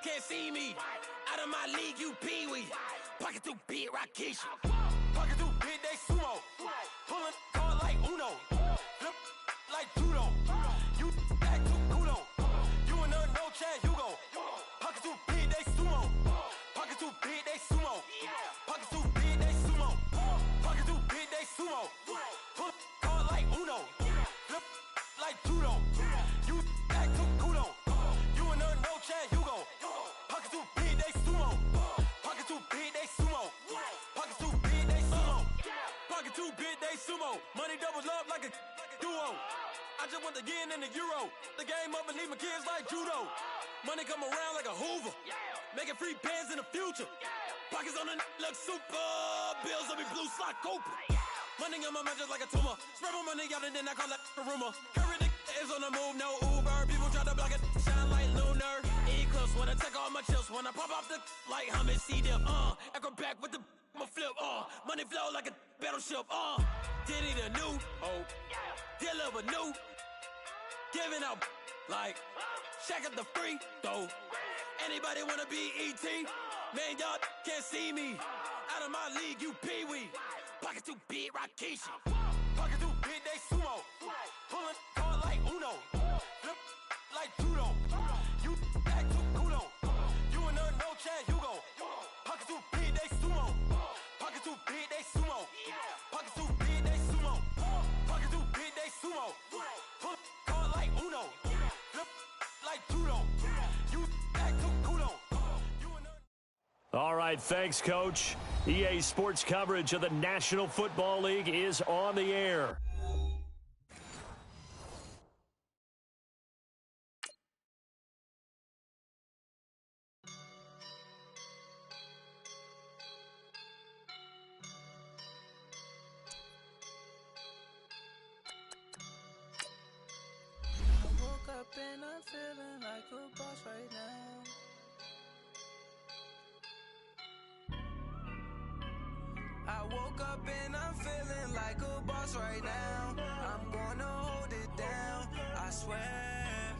can't see me. Out of my league, you pee-wee. Pocket too big, Rakisha. Pocket too big, they sumo. Pulling card like Uno. Flip like judo. You act too kudo. You in a no chance, you go. Pocket too big, they sumo. Pocket too big, they sumo. Pocket too big, they sumo. Pocket too big, they sumo. Pull card like Uno. Flip like judo. You act too kudo. You in a no chance, you go. Pocket too big, they sumo. Pocket too big, they sumo. Pocket too big, they sumo. Pocket too big, they sumo. Money doubles up like a duo. I just want to get in the Euro. The game up and leave my kids like judo. Money come around like a Hoover. Making free bands in the future. Pockets on the look super. Bills on me blue slot Cooper. Money on my mind just like a tumor. Spread my money out and then I call that a rumor. Curry the is on the move, no Uber. People try to block it, shine like lunar. Eclipse when I take all my chips. When I pop off the like hummus, see them. Echo back with the I'ma flip. Money flow like a battleship. Diddy the new. Dealer with new. Giving out like check up the free throw. Anybody wanna be ET? Man, y'all can't see me. Out of my league, you pee-wee. Pocket too big, Rakisha. Pocket too big, they sumo. Pulling card like Uno. Flip like judo. You act too kudo. You in a no chance, you go. Pocket too big, they sumo. Pocket too big, they sumo. Pocket too big, they sumo. Pocket too big, they sumo. Pull card like Uno. Flip like judo. You act too kudo. All right, thanks, Coach. EA Sports coverage of the National Football League is on the air. I woke up and I'm feeling like a boss right now. I woke up and I'm feeling like a boss right now. I'm gonna hold it down, I swear.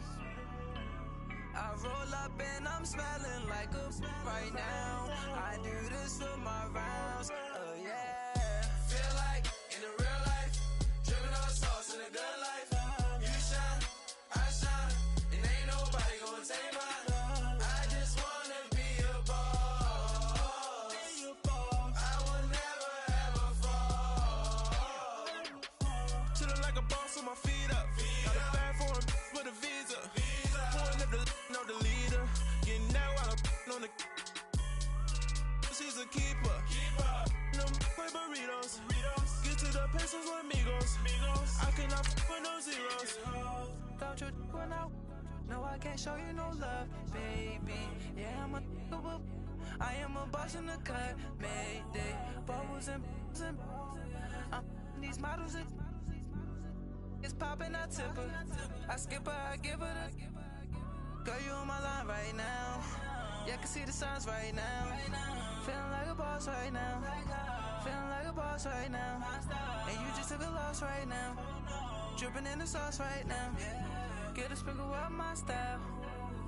I roll up and I'm smelling like a right now. I do this for my rounds, oh yeah. Feel like in the real life, dripping on sauce in the good life. You shine, I shine, and ain't nobody gonna take mine. I just wanna be a boss. I will never ever fall. Chillin' like a boss with my feet up. Got a bag for him with a visa. Pulling up the know the leader. Getting that while I'm on the. She's a keeper. No quick burritos. Get to the pesos with amigos. I cannot with no zeros. Don't you run out? No, I can't show you no love, baby. Yeah, I am a boss in the cut, Mayday. Bubbles and these models it's popping, I tip her. I skip her, I give her the. Girl, you on my line right now. Yeah, I can see the signs right now. Feeling like a boss right now. Feeling like a boss right now. And you just took a loss right now. Dripping in the sauce right now. Get a sprinkle up my style.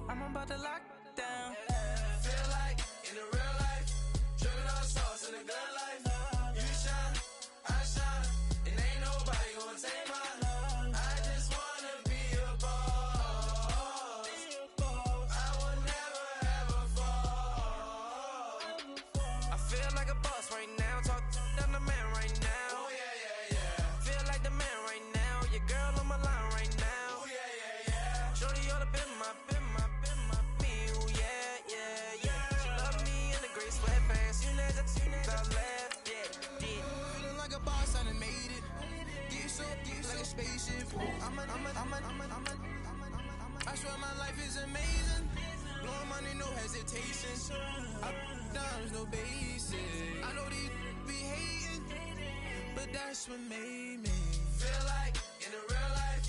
I'm about to lock down. Feel like in the real life, dripping on sauce in the good life. You shine, I shine, and ain't nobody gonna take mine. I just wanna be a boss. I will never ever fall. I feel like a boss right now. Talk to the man right now. Oh yeah. Feel like the man right now. Your girl on my line right now. Oh yeah. Shorty oughta been my me. Oh yeah. She love me in the gray sweatpants. You know I left. Yeah. Feeling like a boss, I done made it. Get so like a spaceship. I swear my life is amazing. Blowing money, no hesitation. Up, down, no basic. I know these be hating, but that's what made me feel like in the real life,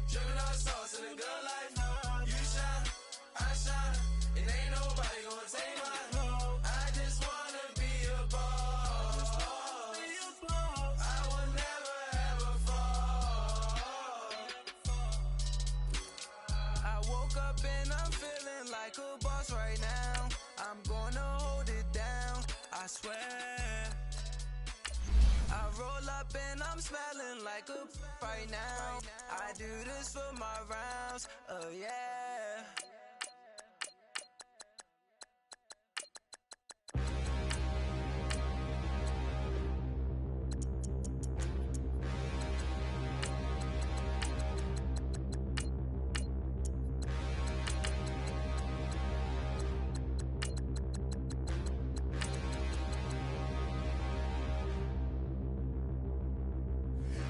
dripping on sauce in the good life. You shine, I shine, and ain't nobody gonna take mine. I just wanna be a boss. I will never ever fall. I woke up and I'm feeling like a boss right now. I'm gonna hold it down, I swear. I roll up and I'm smelling like a right now. I do this for my rounds, oh yeah.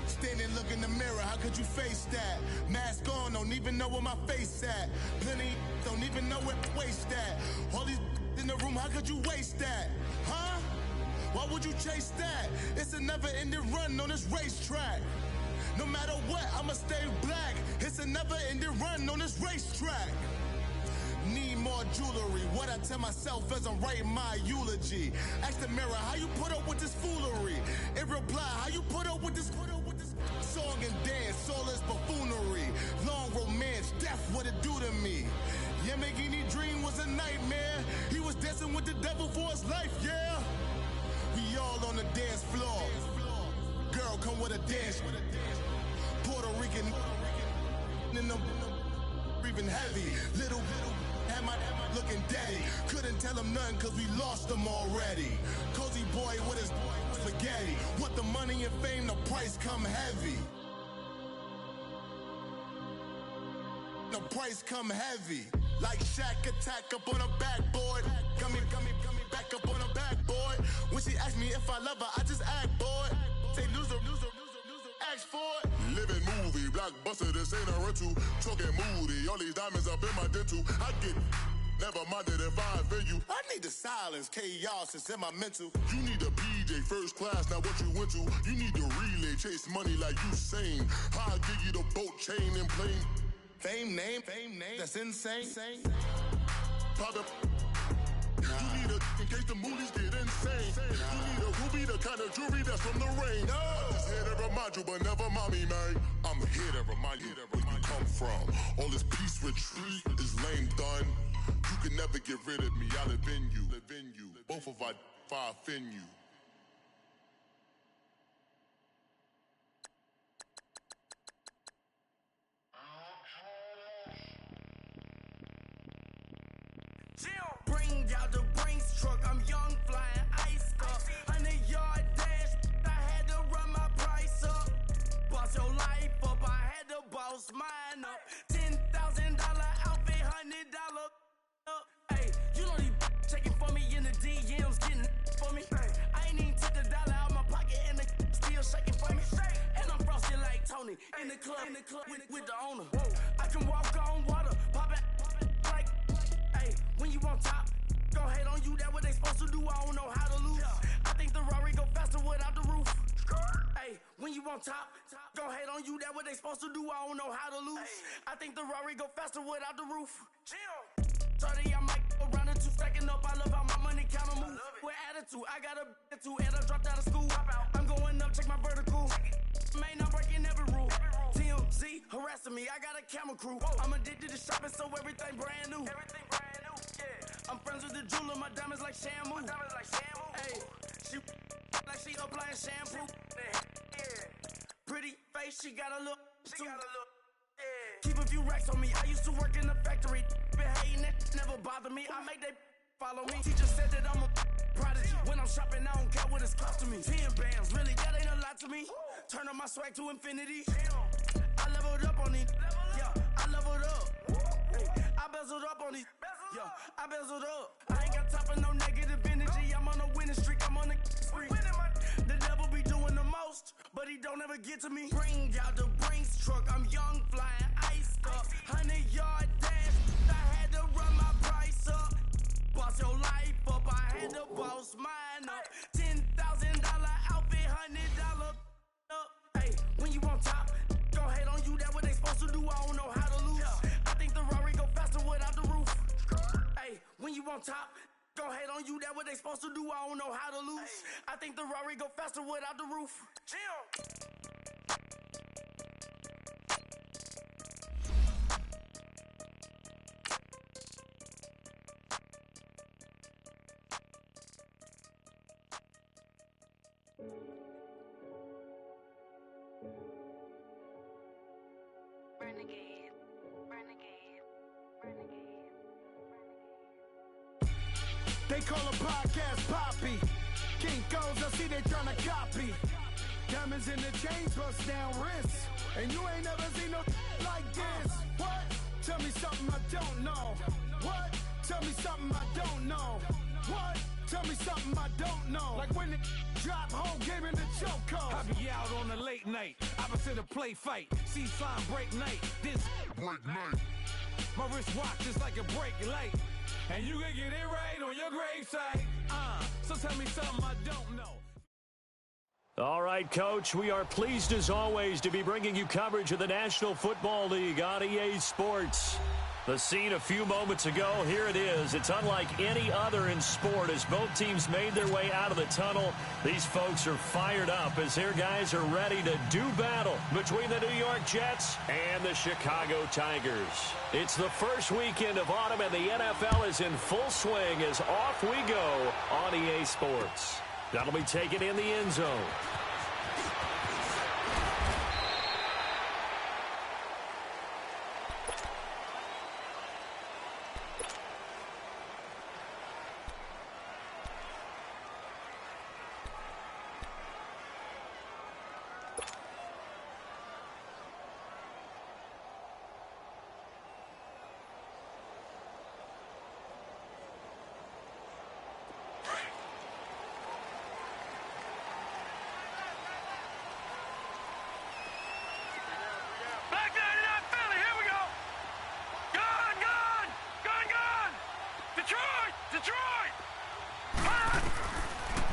Standing, look in the mirror, how could you face that? Mask on, don't even know where my face at. Plenty, don't even know where waste at. All these in the room, how could you waste that? Huh? Why would you chase that? It's a never-ending run on this racetrack. No matter what, I'ma stay black. It's a never-ending run on this racetrack. Need more jewelry, what I tell myself as I'm writing my eulogy. Ask the mirror, how you put up with this foolery? It reply, how you put up with this song and dance, all this buffoonery. Long romance, death, what it do to me? Yamagini dream was a nightmare. He was dancing with the devil for his life, yeah. We all on the dance floor. Girl, come with a dance. Puerto Rican in the breathing heavy. Little had my looking daddy. Couldn't tell him nothing cause we lost him already. Cozy boy with his spaghetti. What the money and fame, the price come heavy. The price come heavy. Like Shaq attack up on a backboard. Gummy, back up on a backboard. When she asked me if I love her, I just act bored. Say loser, ask for it. Living movie, blockbuster, this ain't a rental. Talking moody, all these diamonds up in my dental. I get never minded if I offend you. I need the silence, chaos is in my mental. You need a PJ, first class, not what you went to. You need the relay, chase money like you sane. I'll give you the boat, chain, and plane. Fame name, that's insane. Pop it. You need a, in case the movies get insane. You need a ruby, the kind of jewelry that's from the rain. I'm just here to remind you, but never mommy, man. I'm here to remind you where you come from. All this peace retreat is lame done. You can never get rid of me, I live in you. Both of our fire offend you. Bring out the Brinks truck, I'm young, flying ice up. 100-yard dash, I had to run my price up. Boss your life up, I had to boss mine up. $10,000 outfit, $100 up. Hey, you know these checking for me in the DMs, getting for me. I ain't even took the dollar out my pocket and the still shaking for me. And I'm frosted like Tony in the club with the owner. I can walk on water, pop it like, hey, when you on top, gon' hate on you, that what they supposed to do, I don't know how to lose. I think the Rari go faster without the roof. Hey, when you on top, gon' hate on you, that what they supposed to do, I don't know how to lose. I think the Rari go faster without the roof. 30, I might go round and two, stacking up, I love how my money counter move. With attitude, I got a attitude, and I dropped out of school. I'm going up, check my vertical. Man, I'm breaking every rule. TMZ harassing me, I got a camera crew. I'm addicted to shopping, so everything brand new. I'm friends with the jeweler, my diamonds like Shamu. Hey, she like she applying shampoo. Pretty face, she got a look. Keep a few racks on me. I used to work in the factory. Been hating it, never bother me. I make they follow me. Teacher said that I'm a prodigy. When I'm shopping, I don't care what it's costing me. 10 bands, really, that ain't a lot to me. Turn up my swag to infinity. I leveled up on these. Yeah, I leveled up. Hey, I bezeled up on these. Yeah, I bezeled up. I ain't got time for no negative energy. I'm on a winning streak. I'm on a spree. The devil be doing the most, but he don't ever get to me. Bring out the Brinks truck. I'm young, flying iced up. 100-yard dash. I had to run my price up. Boss your life up. I had to boss mine up. $10,000 outfit, $100 up. Hey, when you on top, gon' hate on you. That what they supposed to do. I don't know how to lose. I think the Rari go faster without the roof. Hey, when you on top, gon' hate on you. That what they supposed to do. I don't know how to lose. I think the Rari go faster without the roof. They call a podcast Poppy. Kinkos, I see they tryna copy. Diamonds in the chains, bust down wrists. And you ain't never seen no like this. What? Tell me something I don't know. What? Tell me something I don't know. What? Tell me something I don't know. Like when the drop home, gave in the chokehold. I be out on a late night, opposite a play fight. See sign break night, this break night. My wristwatch is like a break light. And you can get it right on your gravesite. So tell me something I don't know. All right, Coach, we are pleased as always to be bringing you coverage of the National Football League on EA Sports. The scene a few moments ago, here it is. It's unlike any other in sport as both teams made their way out of the tunnel. These folks are fired up as their guys are ready to do battle between the New York Jets and the Chicago Tigers. It's the first weekend of autumn and the NFL is in full swing as off we go on EA Sports. That'll be taken in the end zone.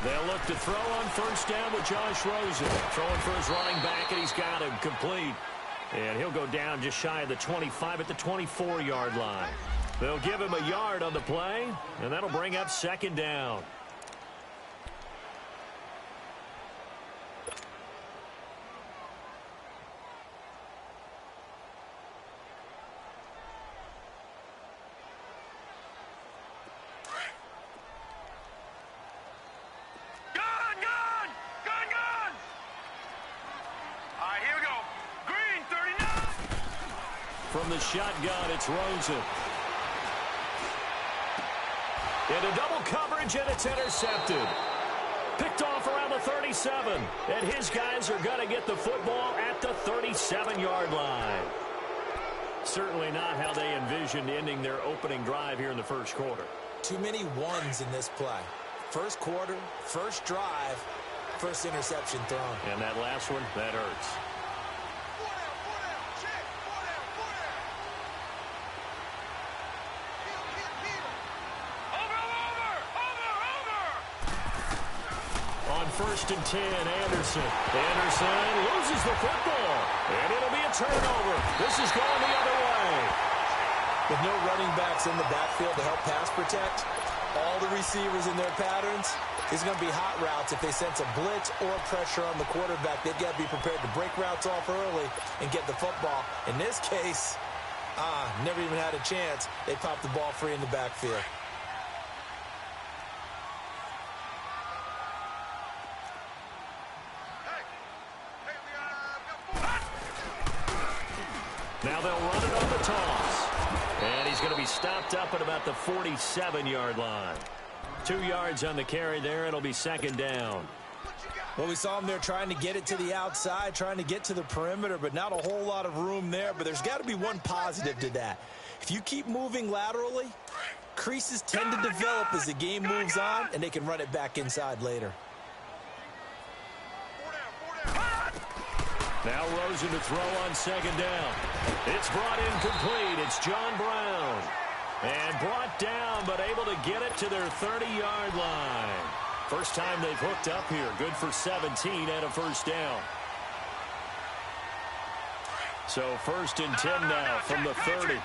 They'll look to throw on first down with Josh Rosen. Throwing for his running back, and he's got him complete. And he'll go down just shy of the 25 at the 24-yard line. They'll give him a yard on the play, and that'll bring up second down. From the shotgun, it's Rosen. Into double coverage, and it's intercepted. Picked off around the 37. And his guys are going to get the football at the 37-yard line. Certainly not how they envisioned ending their opening drive here in the first quarter. Too many ones in this play. First quarter, first drive, first interception thrown. And that last one, that hurts. First and 10, Anderson. Anderson loses the football, and it'll be a turnover. This is going the other way. With no running backs in the backfield to help pass protect, all the receivers in their patterns, it's going to be hot routes if they sense a blitz or pressure on the quarterback. They've got to be prepared to break routes off early and get the football. In this case, never even had a chance. They popped the ball free in the backfield. Now they'll run it on the toss. And he's going to be stopped up at about the 47-yard line. 2 yards on the carry there. It'll be second down. Well, we saw him there trying to get it to the outside, trying to get to the perimeter, but not a whole lot of room there. But there's got to be one positive to that. If you keep moving laterally, creases tend to develop as the game moves on, and they can run it back inside later. Now Rosen to throw on second down. It's brought in complete. It's John Brown. And brought down, but able to get it to their 30-yard line. First time they've hooked up here. Good for 17 and a first down. So first and 10 now from the 30.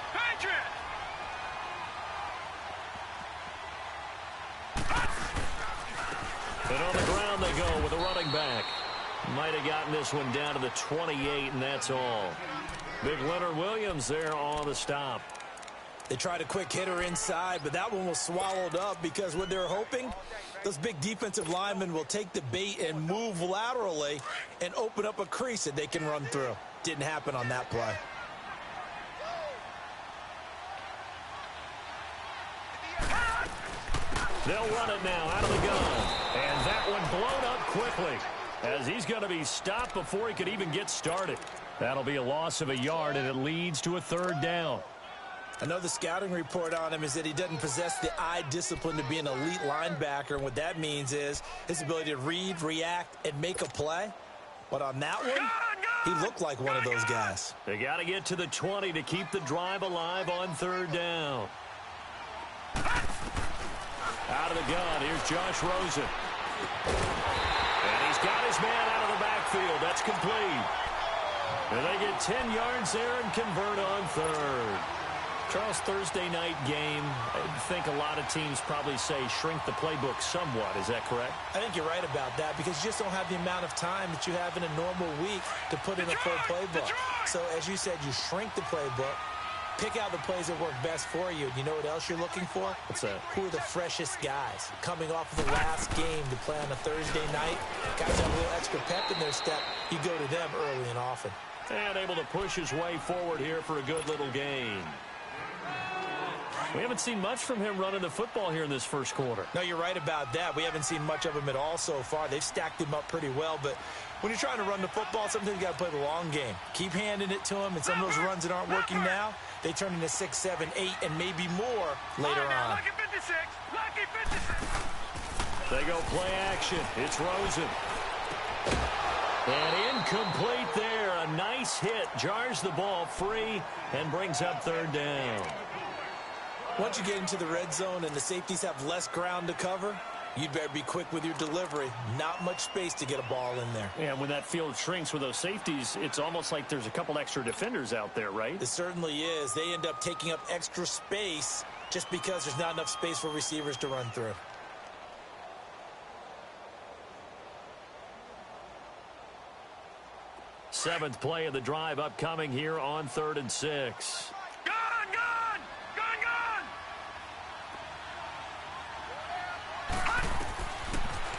And on the ground they go with a running back. Might have gotten this one down to the 28, and that's all. Big Leonard Williams there on the stop. They tried a quick hitter inside, but that one was swallowed up because what they're hoping, those big defensive linemen will take the bait and move laterally and open up a crease that they can run through. Didn't happen on that play. They'll run it now out of the gun. And that one blown up quickly as he's going to be stopped before he could even get started. That'll be a loss of a yard, and it leads to a 3rd down. I know the scouting report on him is that he doesn't possess the eye discipline to be an elite linebacker, and what that means is his ability to read, react, and make a play. But on that one, he looked like one of those guys. They got to get to the 20 to keep the drive alive on 3rd down. Out of the gun, here's Josh Rosen. And he's got his man out of the backfield. That's complete. And they get 10 yards there and convert on 3rd. Charles, Thursday night game, I think a lot of teams probably say shrink the playbook somewhat. Is that correct? I think you're right about that because you just don't have the amount of time that you have in a normal week to put in a full playbook. So, as you said, you shrink the playbook, pick out the plays that work best for you. You know what else you're looking for? What's that? Who are the freshest guys? Coming off of the last game to play on a Thursday night, guys have a little extra pep in their step. You go to them early and often. And able to push his way forward here for a good little game. We haven't seen much from him running the football here in this first quarter. No, you're right about that. We haven't seen much of him at all so far. They've stacked him up pretty well, but when you're trying to run the football, sometimes you got to play the long game. Keep handing it to him, and some of those runs that aren't working now, they turn into 6, 7, 8, and maybe more later on. Lucky 56! Lucky 56! They go play action. It's Rosen. And incomplete there. A nice hit. Jars the ball free and brings up 3rd down. Once you get into the red zone and the safeties have less ground to cover, you'd better be quick with your delivery. Not much space to get a ball in there. And when that field shrinks with those safeties, it's almost like there's a couple extra defenders out there, right? It certainly is. They end up taking up extra space just because there's not enough space for receivers to run through. Seventh play of the drive upcoming here on 3rd and 6.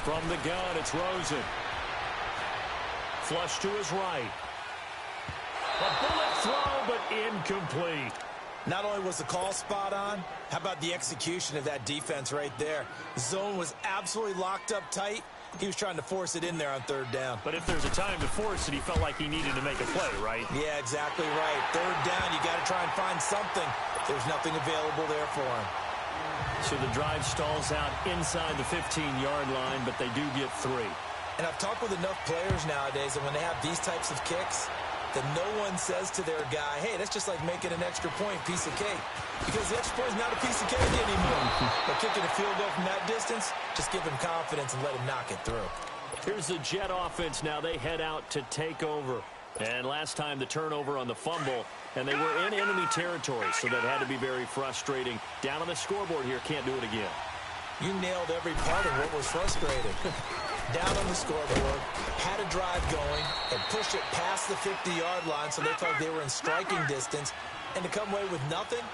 From the gun, it's Rosen. Flush to his right. A bullet throw, but incomplete. Not only was the call spot on, how about the execution of that defense right there? The zone was absolutely locked up tight. He was trying to force it in there on 3rd down. But if there's a time to force it, he felt like he needed to make a play, right? Yeah, exactly right. 3rd down, you got to try and find something. There's nothing available there for him. So the drive stalls out inside the 15-yard line, but they do get 3. And I've talked with enough players nowadays that when they have these types of kicks, that no one says to their guy, hey, that's just like making an extra point, piece of cake. Because the extra point is not a piece of cake anymore. But kicking a field goal from that distance, just give him confidence and let him knock it through. Here's the Jet offense now. They head out to take over. And last time the turnover on the fumble, and they were in enemy territory, so that had to be very frustrating. Down on the scoreboard here, can't do it again. You nailed every part of what was frustrating. Down on the scoreboard, had a drive going, and pushed it past the 50-yard line so they thought they were in striking distance, and to come away with nothing,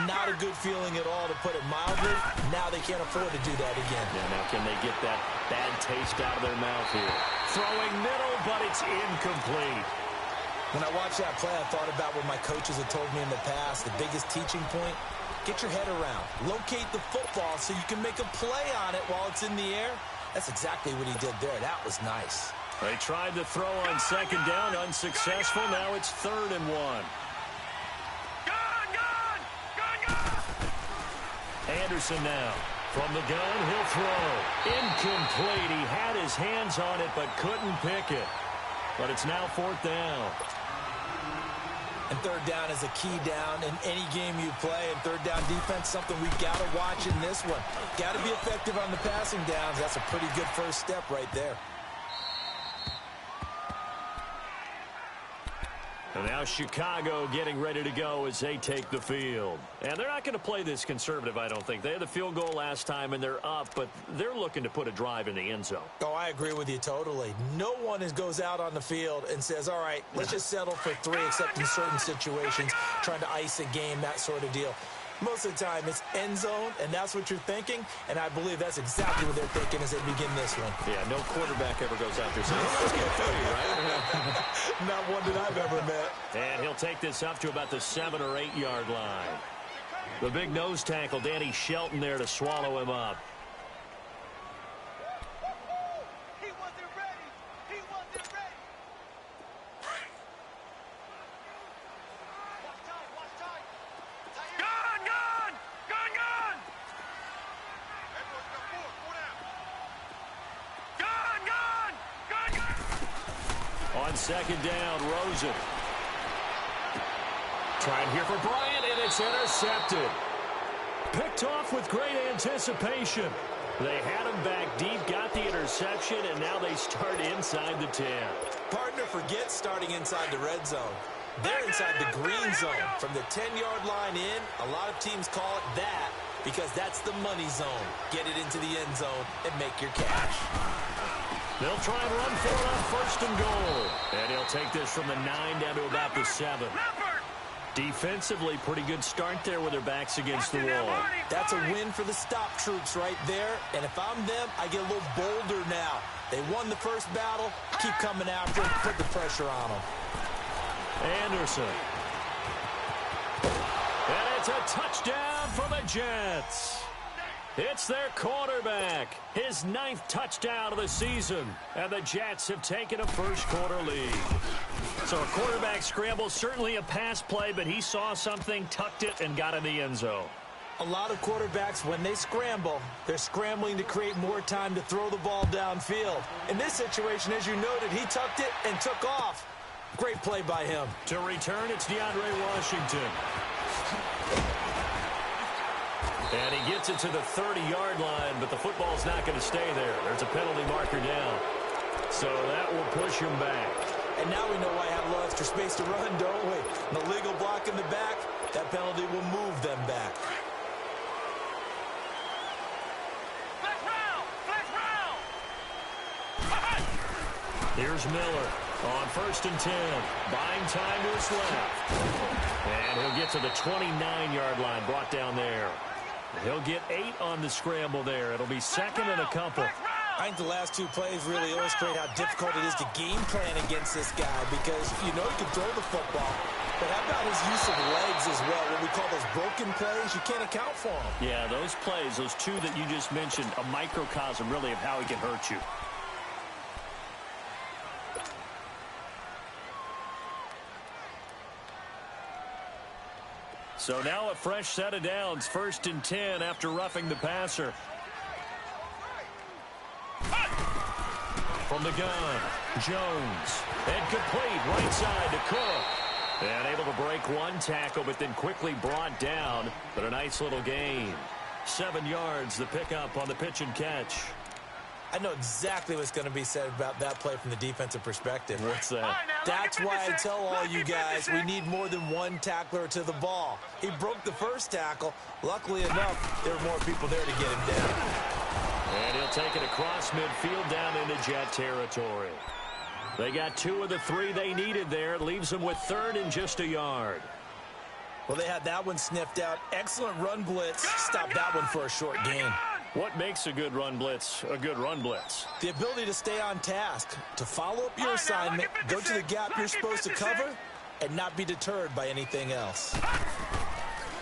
not a good feeling at all, to put it mildly. Now they can't afford to do that again. Yeah, now can they get that bad taste out of their mouth here? Throwing middle, but it's incomplete. When I watched that play, I thought about what my coaches had told me in the past. The biggest teaching point, get your head around. Locate the football so you can make a play on it while it's in the air. That's exactly what he did there. That was nice. They tried to throw on 2nd down, unsuccessful. Now it's 3rd and 1. Anderson now. From the gun, he'll throw. Incomplete. He had his hands on it, but couldn't pick it. But it's now 4th down. And 3rd down is a key down in any game you play. And 3rd down defense, something we've got to watch in this one. Got to be effective on the passing downs. That's a pretty good first step right there. And now Chicago getting ready to go as they take the field. And they're not going to play this conservative, I don't think. They had the field goal last time, and they're up, but they're looking to put a drive in the end zone. Oh, I agree with you totally. No one goes out on the field and says, all right, let's just settle for 3, except in certain situations, trying to ice a game, that sort of deal. Most of the time, it's end zone, and that's what you're thinking, and I believe that's exactly what they're thinking as they begin this one. Yeah, no quarterback ever goes out there saying, let's get 30, right? Not one that I've ever met. And he'll take this up to about the 7 or 8 yard line. The big nose tackle, Danny Shelton there to swallow him up. He wasn't ready. He wasn't ready. Watch time. Watch time. Gone, gone, gone, gone. Everyone's got four. Four down. Gone, gone, gone, gone. On second down, Rosen. Trying here for Bryant, and it's intercepted. Picked off with great anticipation. They had him back deep, got the interception, and now they start inside the 10. Partner forgets starting inside the red zone. They're inside the green zone. From the 10-yard line in, a lot of teams call it that because that's the money zone. Get it into the end zone and make your cash. They'll try and run for it on first and goal. And he'll take this from the 9 down to about the 7. Defensively, pretty good start there with their backs against the wall. That's a win for the stop troops right there. And if I'm them, I get a little bolder now. They won the first battle. Keep coming after them. Put the pressure on them. Anderson. And it's a touchdown for the Jets. It's their quarterback. His 9th touchdown of the season. And the Jets have taken a first-quarter lead. So a quarterback scramble, certainly a pass play, but he saw something, tucked it, and got in the end zone. A lot of quarterbacks, when they scramble, they're scrambling to create more time to throw the ball downfield. In this situation, as you noted, he tucked it and took off. Great play by him. To return, it's DeAndre Washington. And he gets it to the 30-yard line, but the football's not going to stay there. There's a penalty marker down. So that will push him back. And now we know why I have a little extra space to run, don't we? An illegal block in the back, that penalty will move them back. Flash round! Flash round! Here's Miller on first and 10. Buying time to his left. And he'll get to the 29-yard line, brought down there. He'll get 8 on the scramble there. It'll be second and a couple. I think the last 2 plays really illustrate how difficult it is to game plan against this guy because you know he can throw the football, but how about his use of legs as well? What we call those broken plays, you can't account for them. Yeah, those plays, those 2 that you just mentioned, a microcosm really of how he can hurt you. So now a fresh set of downs, first and 10 after roughing the passer. From the gun, Jones. And complete, right side to Cook. And able to break one tackle, but then quickly brought down. But a nice little gain. 7 yards, the pickup on the pitch and catch. I know exactly what's going to be said about that play from the defensive perspective. What's that? That's why I tell all you guys we need more than one tackler to the ball. He broke the first tackle. Luckily enough, there were more people there to get him down. And he'll take it across midfield down into Jet territory. They got 2 of the 3 they needed there. It leaves them with 3rd and just a yard. Well, they had that one sniffed out. Excellent run blitz. Stop that one for a short gain. What makes a good run blitz a good run blitz? The ability to stay on task, to follow up your assignment, go to the gap you're supposed to cover, and not be deterred by anything else.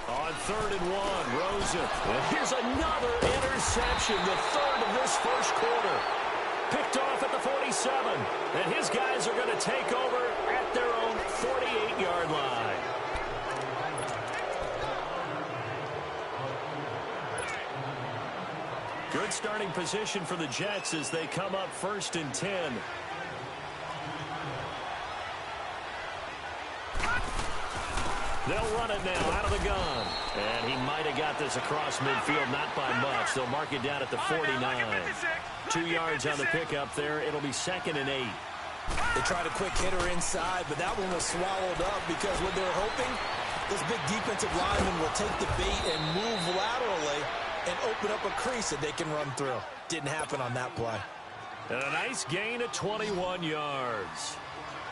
On 3rd and 1, Rosen. And here's another interception, the 3rd of this first quarter. Picked off at the 47. And his guys are going to take over at their own 48-yard line. Good starting position for the Jets as they come up 1st and 10. They'll run it now out of the gun. And he might have got this across midfield, not by much. They'll mark it down at the 49. 2 yards on the pickup there. It'll be 2nd and 8. They tried a quick hitter inside, but that one was swallowed up because what they were hoping, this big defensive lineman will take the bait and move laterally and open up a crease that they can run through. Didn't happen on that play. And a nice gain of 21 yards.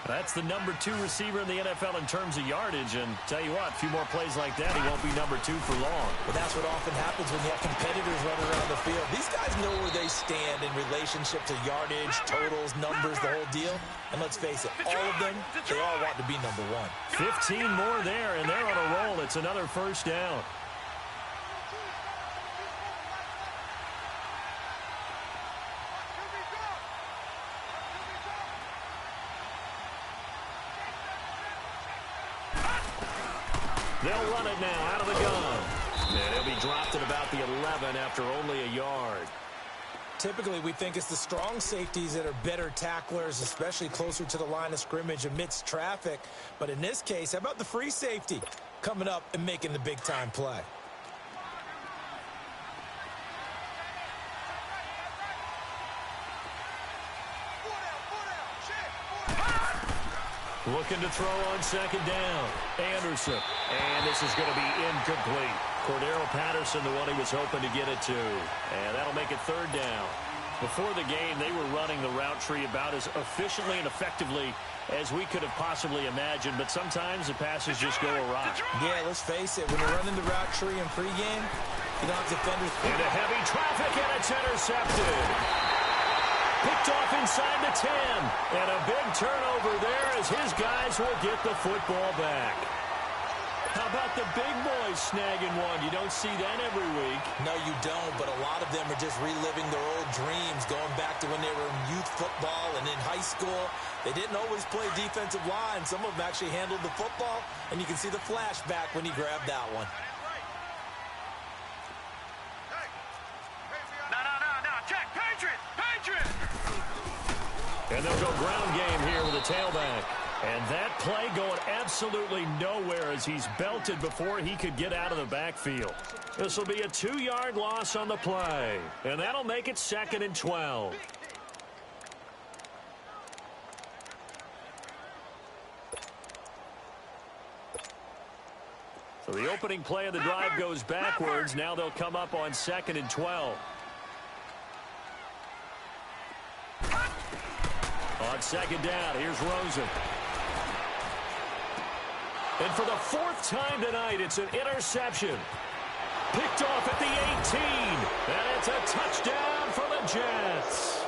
That's the number 2 receiver in the NFL in terms of yardage. And tell you what, a few more plays like that, he won't be number 2 for long. But that's what often happens when you have competitors running around the field. These guys know where they stand in relationship to yardage, totals, numbers, the whole deal. And let's face it, all of them, they all want to be number 1. 15 more there, and they're on a roll. It's another first down. They'll run it now out of the gun. And he'll be dropped at about the 11 after only a yard. Typically, we think it's the strong safeties that are better tacklers, especially closer to the line of scrimmage amidst traffic. But in this case, how about the free safety coming up and making the big-time play? Looking to throw on second down. Anderson. And this is going to be incomplete. Cordero Patterson, the one he was hoping to get it to. And that'll make it third down. Before the game, they were running the route tree about as efficiently and effectively as we could have possibly imagined. But sometimes the passes just go awry. Yeah, let's face it. When you're running the route tree in pregame, you don't have defenders. Into heavy traffic, and it's intercepted. Picked off inside the 10. And a big turnover there as his guys will get the football back. How about the big boys snagging one? You don't see that every week. No, you don't, but a lot of them are just reliving their old dreams, going back to when they were in youth football and in high school. They didn't always play defensive line. Some of them actually handled the football, and you can see the flashback when he grabbed that one. No, check, Patriot! And they'll go ground game here with a tailback. And that play going absolutely nowhere as he's belted before he could get out of the backfield. This will be a 2-yard loss on the play. And that'll make it 2nd and 12. So the opening play of the drive goes backwards. Now they'll come up on 2nd and 12. On second down, here's Rosen. And for the 4th time tonight, it's an interception. Picked off at the 18. And it's a touchdown for the Jets.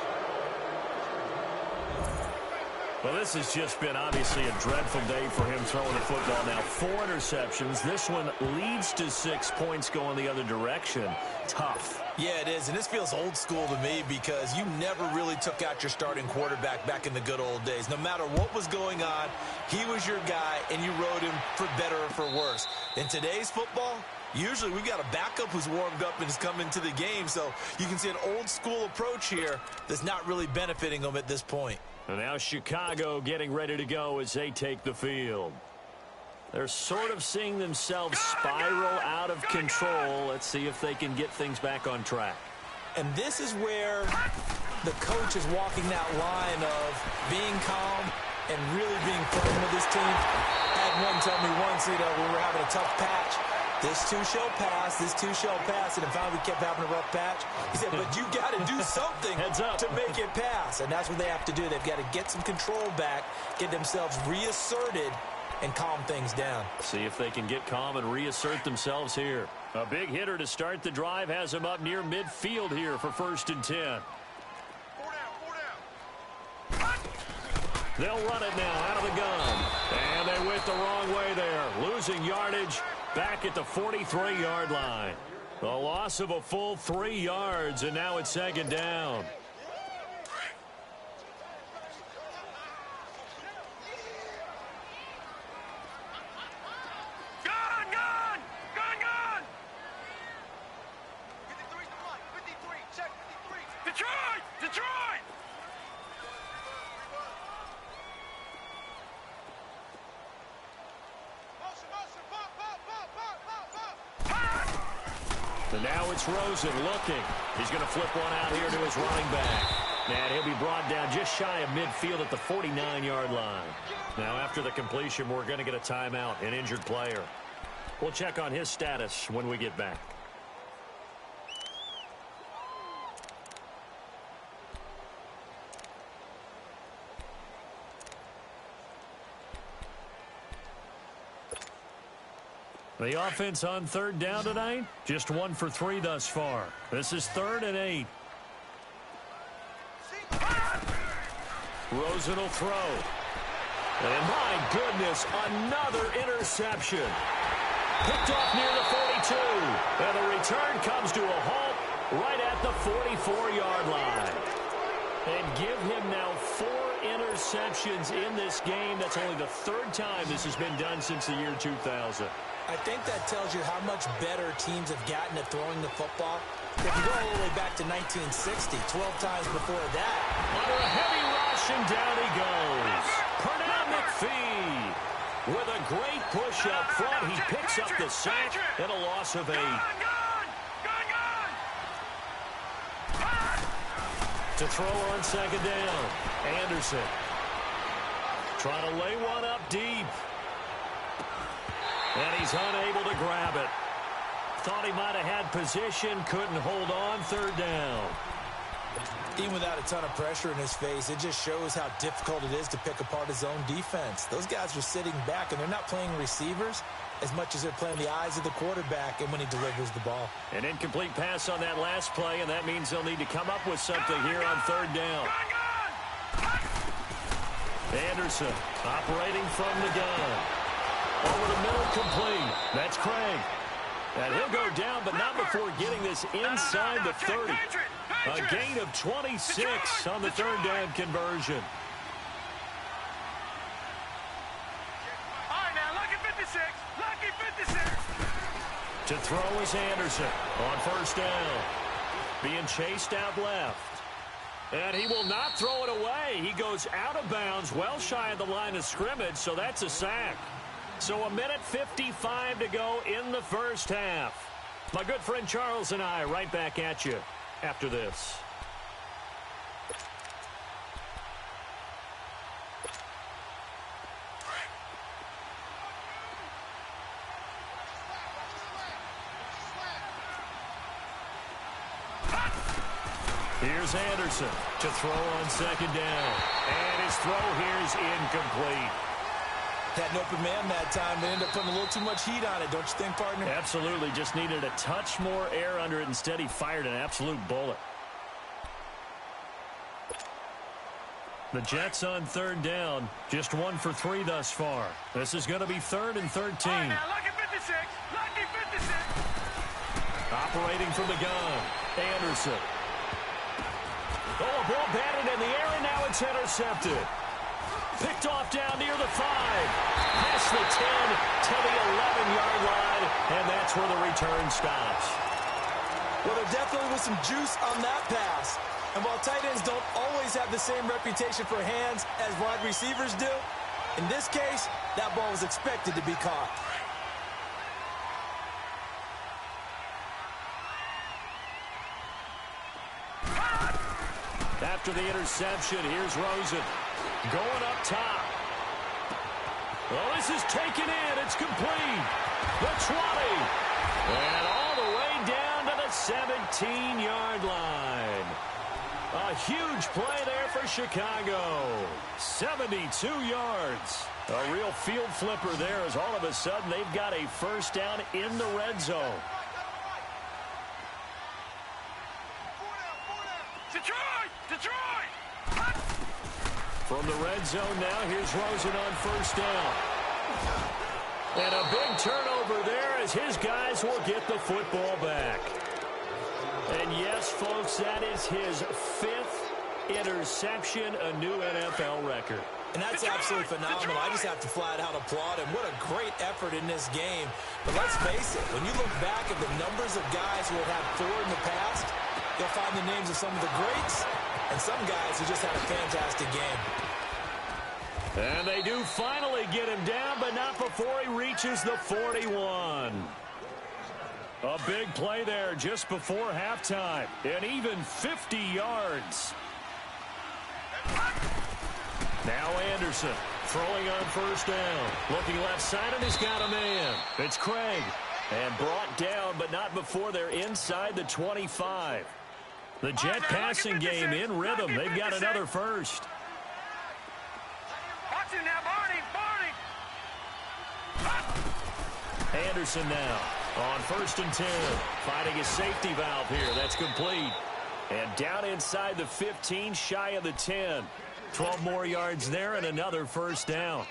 Well, this has just been obviously a dreadful day for him throwing the football. Now 4 interceptions. This one leads to 6 points going the other direction. Tough. Yeah, it is, and this feels old school to me because you never really took out your starting quarterback back in the good old days. No matter what was going on, he was your guy, and you rode him for better or for worse. In today's football, usually we've got a backup who's warmed up and has come into the game, so you can see an old school approach here that's not really benefiting them at this point. And now Chicago getting ready to go as they take the field. They're sort of seeing themselves spiral out of control. Let's see if they can get things back on track. And this is where the coach is walking that line of being calm and really being firm with his team. I had one tell me once, when we were having a tough patch, this too shall pass, this too shall pass. And finally we kept having a rough patch. He said, but you got to do something to make it pass. And that's what they have to do. They've got to get some control back, get themselves reasserted, and calm things down. See if they can get calm and reassert themselves here. A big hitter to start the drive has him up near midfield here for 1st and 10. 4 down. They'll run it now out of the gun. And they went the wrong way there. Losing yardage back at the 43-yard line. The loss of a full 3 yards, and now it's 2nd down. And now it's Rosen looking. He's going to flip one out here to his running back. And he'll be brought down just shy of midfield at the 49-yard line. Now after the completion, we're going to get a timeout, an injured player. We'll check on his status when we get back. The offense on 3rd down tonight, just 1 for 3 thus far. This is 3rd and 8. Rosen will throw. And my goodness, another interception. Picked off near the 42. And the return comes to a halt right at the 44-yard line. And give him now 4 interceptions in this game. That's only the 3rd time this has been done since the year 2000. I think that tells you how much better teams have gotten at throwing the football. If you go all the way back to 1960, 12 times before that. Under a heavy rush, and down he goes. Pernell McPhee with a great push up front. He picks up the sack and a loss of 8. To throw on second down, Anderson trying to lay one up deep. And he's unable to grab it. Thought he might have had position, couldn't hold on, third down. Even without a ton of pressure in his face, it just shows how difficult it is to pick apart his own defense. Those guys are sitting back, and they're not playing receivers as much as they're playing the eyes of the quarterback and when he delivers the ball. An incomplete pass on that last play, and that means they'll need to come up with something here on third down. Anderson operating from the gun. Over the middle, complete. That's Craig. And he'll go down, but not before getting this inside the 30. A gain of 26 on the third down conversion. All right, now, lucky 56. Lucky 56. To throw is Anderson on first down. Being chased out left. And he will not throw it away. He goes out of bounds, well shy of the line of scrimmage, so that's a sack. So 1:55 to go in the first half. My good friend Charles and I right back at you after this. Here's Anderson to throw on second down. And his throw here is incomplete. Had an open man that time. They ended up putting a little too much heat on it, don't you think, partner? Absolutely. Just needed a touch more air under it. Instead, he fired an absolute bullet. The Jets on third down. Just 1 for 3 thus far. This is going to be 3rd and 13. All right, now, lucky 56. Lucky 56. Operating from the gun. Anderson. Oh, a ball batted in the air, and now it's intercepted. Picked off down near the 5. Past the 10 to the 11-yard line, and that's where the return stops. Well, there definitely was some juice on that pass. And while tight ends don't always have the same reputation for hands as wide receivers do, in this case, that ball was expected to be caught. After the interception, here's Rosen. Going up top. Well, this is taken in. It's complete. The 20. And all the way down to the 17-yard line. A huge play there for Chicago. 72 yards. A real field flipper there as all of a sudden they've got a first down in the red zone. Detroit! From the red zone now, here's Rosen on first down. And a big turnover there as his guys will get the football back. And yes, folks, that is his 5th interception, a new NFL record. And that's absolutely phenomenal. I just have to flat out applaud him. What a great effort in this game. But let's face it, when you look back at the numbers of guys who have had 4 in the past, you'll find the names of some of the greats and some guys who just had a fantastic game. And they do finally get him down, but not before he reaches the 41. A big play there just before halftime. And even 50 yards. Now Anderson throwing on first down. Looking left side, and he's got a man. It's Craig. And brought down, but not before they're inside the 25. The Jet passing game in rhythm. They've got another first. Watch it now, Barney. Anderson now on 1st and 10. Finding a safety valve here. That's complete. And down inside the 15, shy of the 10. 12 more yards there and another first down.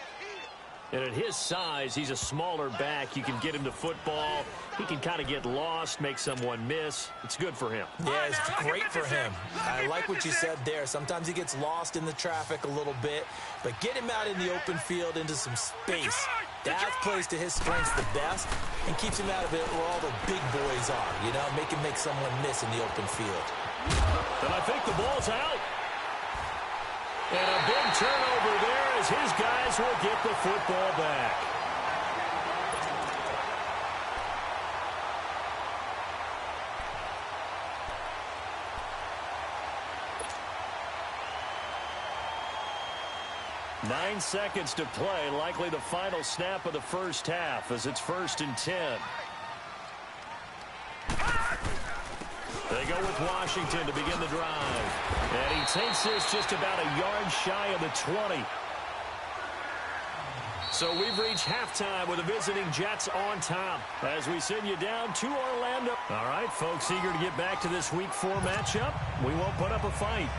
And at his size, he's a smaller back. You can get him to football. He can kind of get lost, make someone miss. It's good for him. Yeah, it's great for him. I like what you said there. Sometimes he gets lost in the traffic a little bit, but get him out in the open field into some space. That plays to his strengths the best and keeps him out of it where all the big boys are, you know, make someone miss in the open field. And I think the ball's out. And a big turnover there as his guys will get the football back. Nine seconds to play, likely the final snap of the first half as it's 1st and 10. They go with Washington to begin the drive. And he takes this just about a yard shy of the 20. So we've reached halftime with the visiting Jets on top as we send you down to Orlando. All right, folks, eager to get back to this Week 4 matchup. We won't put up a fight.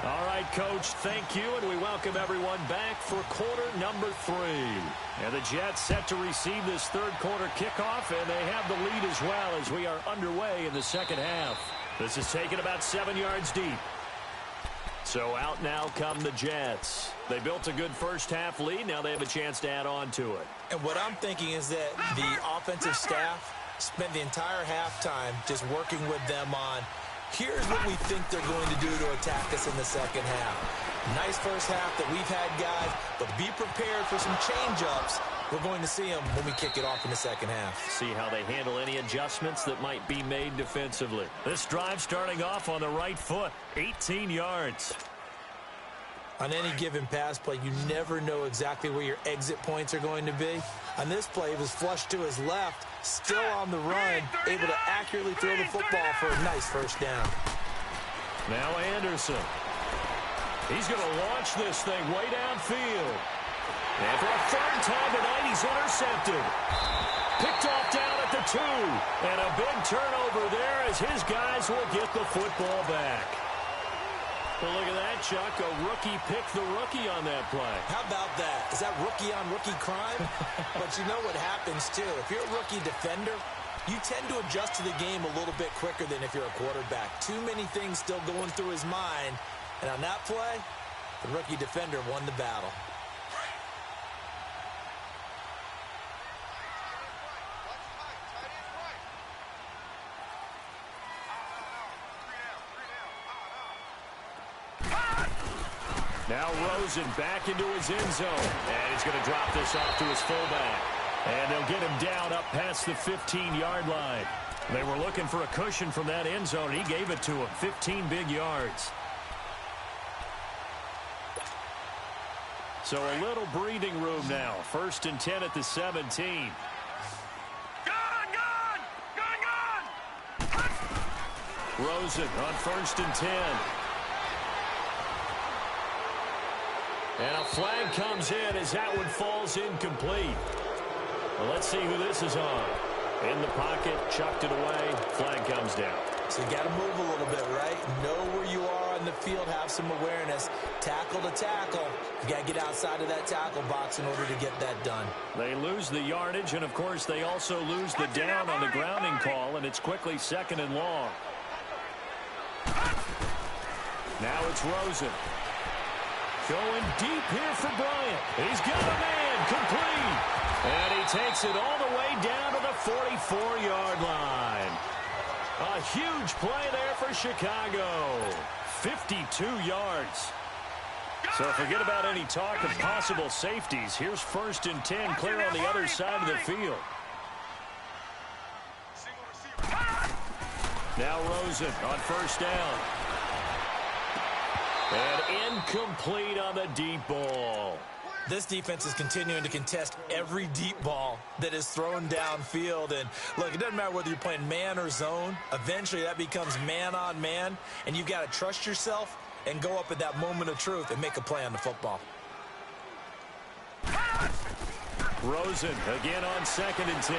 All right, Coach, thank you, and we welcome everyone back for quarter number 3. And the Jets set to receive this third quarter kickoff, and they have the lead as well as we are underway in the second half. This is taken about 7 yards deep. So out now come the Jets. They built a good first half lead. Now they have a chance to add on to it. And what I'm thinking is that the offensive staff spent the entire halftime just working with them on here's what we think they're going to do to attack us in the second half. Nice first half that we've had, guys, but be prepared for some change-ups. We're going to see them when we kick it off in the second half. See how they handle any adjustments that might be made defensively. This drive starting off on the right foot, 18 yards. On any given pass play, you never know exactly where your exit points are going to be. On this play, it was flushed to his left, still on the run, able to accurately throw the football for a nice first down. Now Anderson. He's going to launch this thing way downfield. And for a third time tonight, he's intercepted. Picked off down at the 2. And a big turnover there as his guys will get the football back. Well, look at that, Chuck. A rookie picked the rookie on that play. How about that? Is that rookie-on-rookie crime? But you know what happens, too. If you're a rookie defender, you tend to adjust to the game a little bit quicker than if you're a quarterback. Too many things still going through his mind. And on that play, the rookie defender won the battle. Now Rosen back into his end zone. And he's going to drop this off to his fullback. And they'll get him down up past the 15-yard line. They were looking for a cushion from that end zone. He gave it to him. 15 big yards. So a little breathing room now. 1st and 10 at the 17. Rosen on 1st and 10. And a flag comes in as that one falls incomplete. Well, let's see who this is on. In the pocket, chucked it away, flag comes down. So you got to move a little bit, right? Know where you are on the field, have some awareness. Tackle to tackle. You got to get outside of that tackle box in order to get that done. They lose the yardage, and of course they also lose the down on the grounding call, and it's quickly 2nd and long. Now it's Rosen. Going deep here for Bryant. He's got a man complete. And he takes it all the way down to the 44-yard line. A huge play there for Chicago. 52 yards. So forget about any talk of possible safeties. Here's 1st and 10 clear on the other side of the field. Now Rosen on 1st down. And incomplete on the deep ball. This defense is continuing to contest every deep ball that is thrown downfield. And, look, it doesn't matter whether you're playing man or zone. Eventually that becomes man-on-man, and you've got to trust yourself and go up at that moment of truth and make a play on the football. Rosen again on 2nd and 10.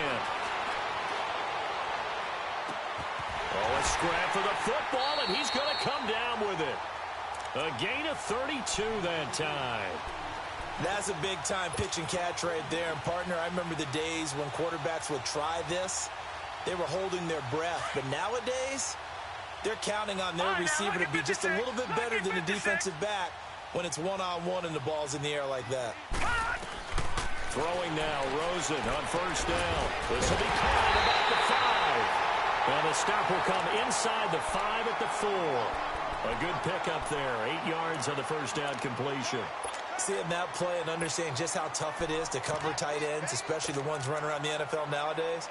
Oh, a scrap for the football, and he's going to come down with it. A gain of 32 that time. That's a big-time pitch and catch right there. And, partner, I remember the days when quarterbacks would try this. They were holding their breath. But nowadays, they're counting on their receiver to be just a little bit better than the defensive back when it's one-on-one and the ball's in the air like that. Throwing now, Rosen on first down. This will be caught at about the 5. And the stop will come inside the 5 at the 4. A good pickup there. 8 yards on the first down completion. Seeing that play and understanding just how tough it is to cover tight ends, especially the ones running around the NFL nowadays,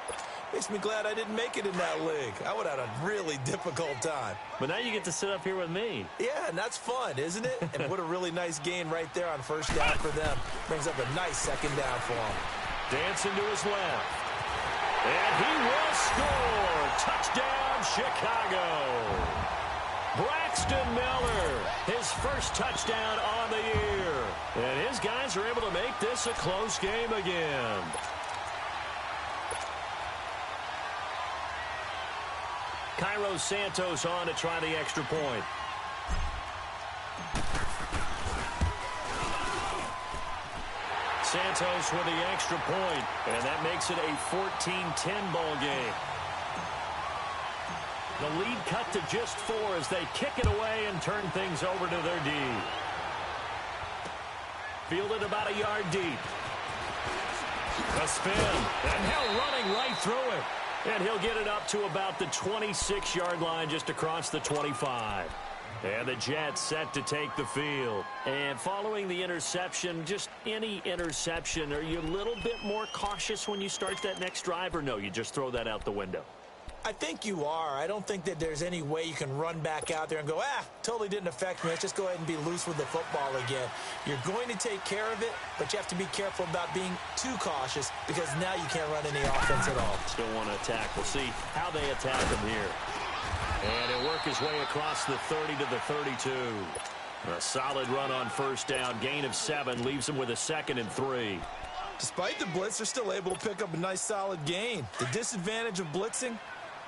makes me glad I didn't make it in that league. I would have had a really difficult time. But now you get to sit up here with me. Yeah, and that's fun, isn't it? And what a really nice gain right there on first down for them. Brings up a nice second down for them. Dancing to his left. And he will score. Touchdown, Chicago. Braxton Miller, his first touchdown on the year. And his guys are able to make this a close game again. Cairo Santos on to try the extra point. Santos with the extra point, and that makes it a 14-10 ball game. The lead cut to just 4 as they kick it away and turn things over to their D. Fielded about a yard deep. A spin, and now running right through it. And he'll get it up to about the 26-yard line just across the 25. And the Jets set to take the field. And following the interception, just any interception, are you a little bit more cautious when you start that next drive, or no, you just throw that out the window? I think you are. I don't think that there's any way you can run back out there and go, totally didn't affect me. Let's just go ahead and be loose with the football again. You're going to take care of it, but you have to be careful about being too cautious because now you can't run any offense at all. Still want to attack. We'll see how they attack him here. And he'll work his way across the 30 to the 32. A solid run on first down. Gain of 7 leaves him with a 2nd and 3. Despite the blitz, they're still able to pick up a nice solid gain. The disadvantage of blitzing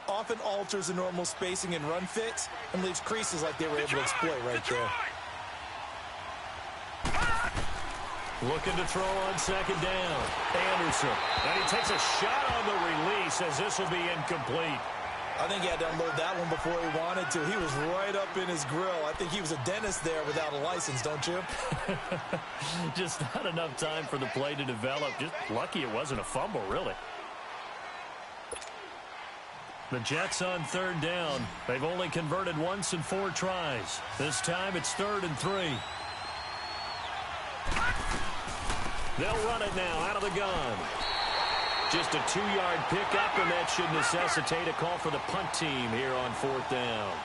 often alters the normal spacing and run fits and leaves creases like they were able to exploit right there. Looking to throw on second down. Anderson. And he takes a shot on the release as this will be incomplete. I think he had to unload that one before he wanted to. He was right up in his grill. I think he was a dentist there without a license, don't you? Just not enough time for the play to develop. Just lucky it wasn't a fumble, really. The Jets on third down. They've only converted once in 4 tries. This time it's 3rd and 3. They'll run it now out of the gun. Just a 2-yard pickup, and that should necessitate a call for the punt team here on 4th down.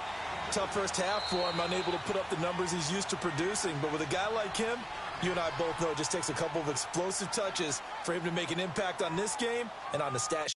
Tough first half for him, unable to put up the numbers he's used to producing. But with a guy like him, you and I both know it just takes a couple of explosive touches for him to make an impact on this game and on the stat sheet.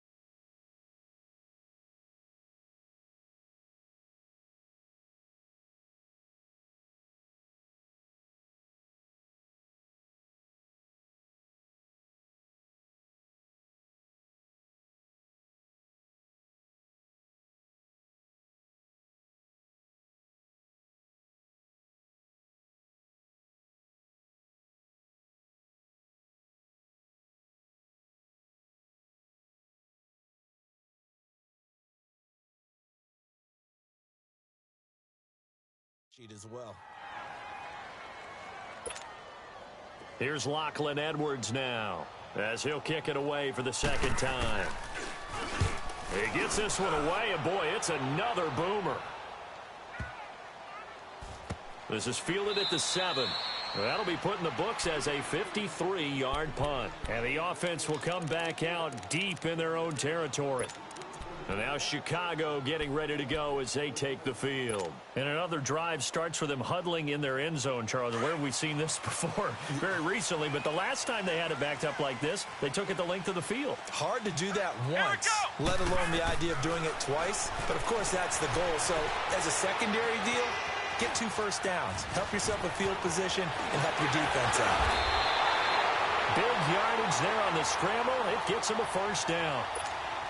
As well. Here's Lachlan Edwards now as he'll kick it away for the 2nd time. He gets this one away, and boy, it's another boomer. This is fielded at the 7. That'll be put in the books as a 53-yard punt. And the offense will come back out deep in their own territory. And now Chicago getting ready to go as they take the field. And another drive starts with them huddling in their end zone, Charles. Where have we seen this before? Very recently, but the last time they had it backed up like this, they took it the length of the field. Hard to do that once, let alone the idea of doing it twice. But, of course, that's the goal. So, as a secondary deal, get 2 first downs. Help yourself with field position and help your defense out. Big yardage there on the scramble. It gets them a first down.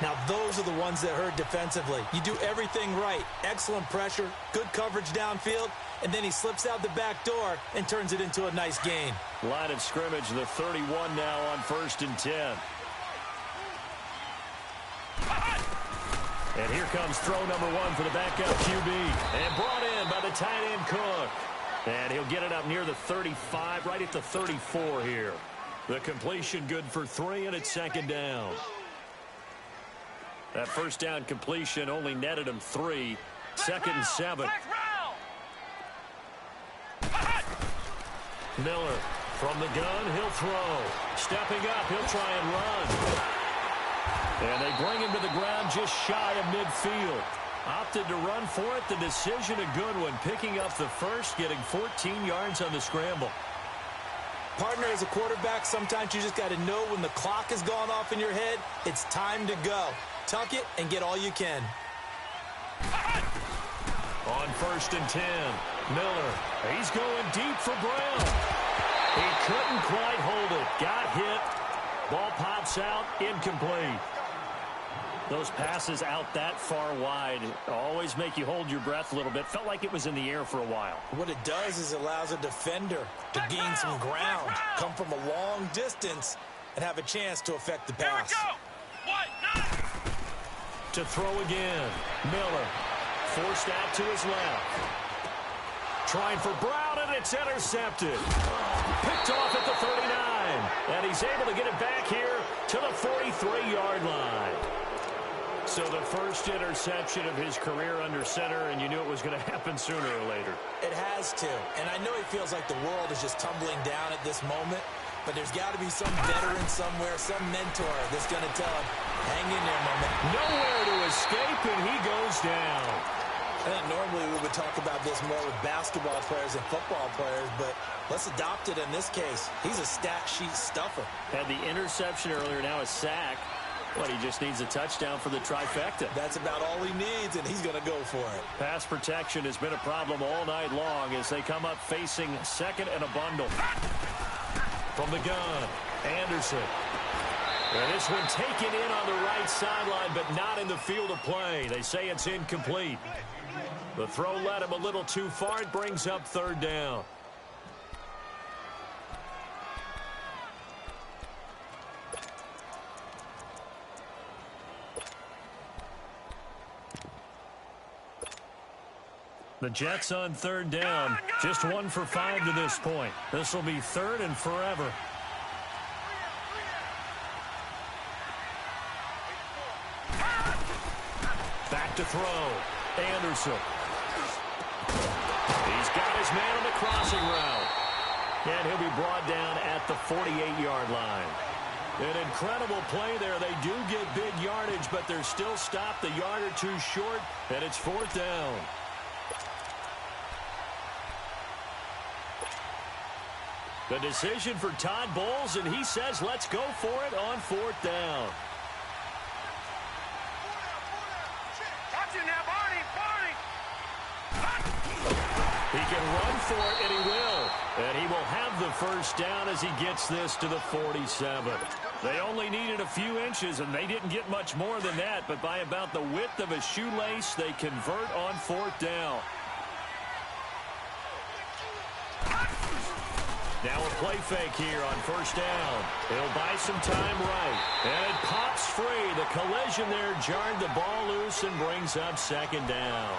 Now, those are the ones that hurt defensively. You do everything right. Excellent pressure, good coverage downfield, and then he slips out the back door and turns it into a nice gain. Line of scrimmage, the 31 now on 1st and 10. And here comes throw number 1 for the backup QB. And brought in by the tight end Cook. And he'll get it up near the 35, right at the 34 here. The completion good for 3, and it's second down. That first down completion only netted him 3. Second and 7. Miller from the gun, he'll throw. Stepping up, he'll try and run. And they bring him to the ground just shy of midfield. Opted to run for it. The decision a good one. Picking up the first, getting 14 yards on the scramble. Partner, as a quarterback, sometimes you just got to know when the clock has gone off in your head, it's time to go. Tuck it and get all you can. On first and 10, Miller. He's going deep for Brown. He couldn't quite hold it. Got hit. Ball pops out. Incomplete. Those passes out that far wide always make you hold your breath a little bit. Felt like it was in the air for a while. What it does is it allows a defender to gain some ground, come from a long distance, and have a chance to affect the pass. To throw again. Miller forced out to his left. Trying for Brown, and it's intercepted. Picked off at the 39. And he's able to get it back here to the 43-yard line. So the first interception of his career under center, and you knew it was going to happen sooner or later. It has to. And I know he feels like the world is just tumbling down at this moment, but there's got to be some veteran somewhere, some mentor that's going to tell him, hang in there, my man. Nowhere to escape, and he goes down. I think normally we would talk about this more with basketball players and football players, but let's adopt it in this case. He's a stat sheet stuffer. Had the interception earlier, now a sack. But he just needs a touchdown for the trifecta. That's about all he needs, and he's going to go for it. Pass protection has been a problem all night long as they come up facing second and a bundle. From the gun, Anderson. And this one taken in on the right sideline, but not in the field of play. They say it's incomplete. The throw led him a little too far. It brings up third down. The Jets on third down. Just 1 for 5 to this point. This will be third and forever. Back to throw. Anderson. He's got his man on the crossing route. And he'll be brought down at the 48-yard line. An incredible play there. They do get big yardage, but they're still stopped a yard or two short, and it's fourth down. The decision for Todd Bowles, and he says let's go for it on fourth down. He can run for it, and he will. And he will have the first down as he gets this to the 47. They only needed a few inches, and they didn't get much more than that. But by about the width of a shoelace, they convert on fourth down. Now a play fake here on first down. He'll buy some time right. And it pops free. The collision there jarred the ball loose and brings up second down.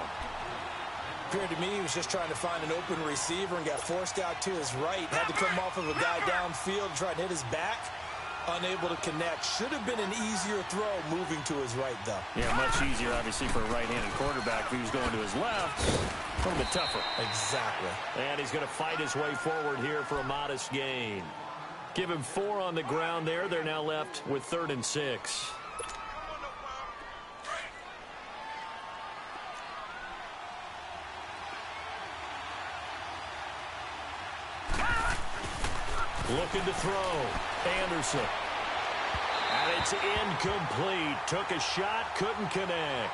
Appeared to me he was just trying to find an open receiver and got forced out to his right. Had to come off of a guy downfield, try to hit his back. Unable to connect. Should have been an easier throw moving to his right, though. Yeah, much easier, obviously, for a right-handed quarterback. If he was going to his left, a little bit tougher. Exactly. And he's going to fight his way forward here for a modest gain. Give him 4 on the ground there. They're now left with 3rd and 6. Looking to throw. Anderson. And it's incomplete. Took a shot, couldn't connect.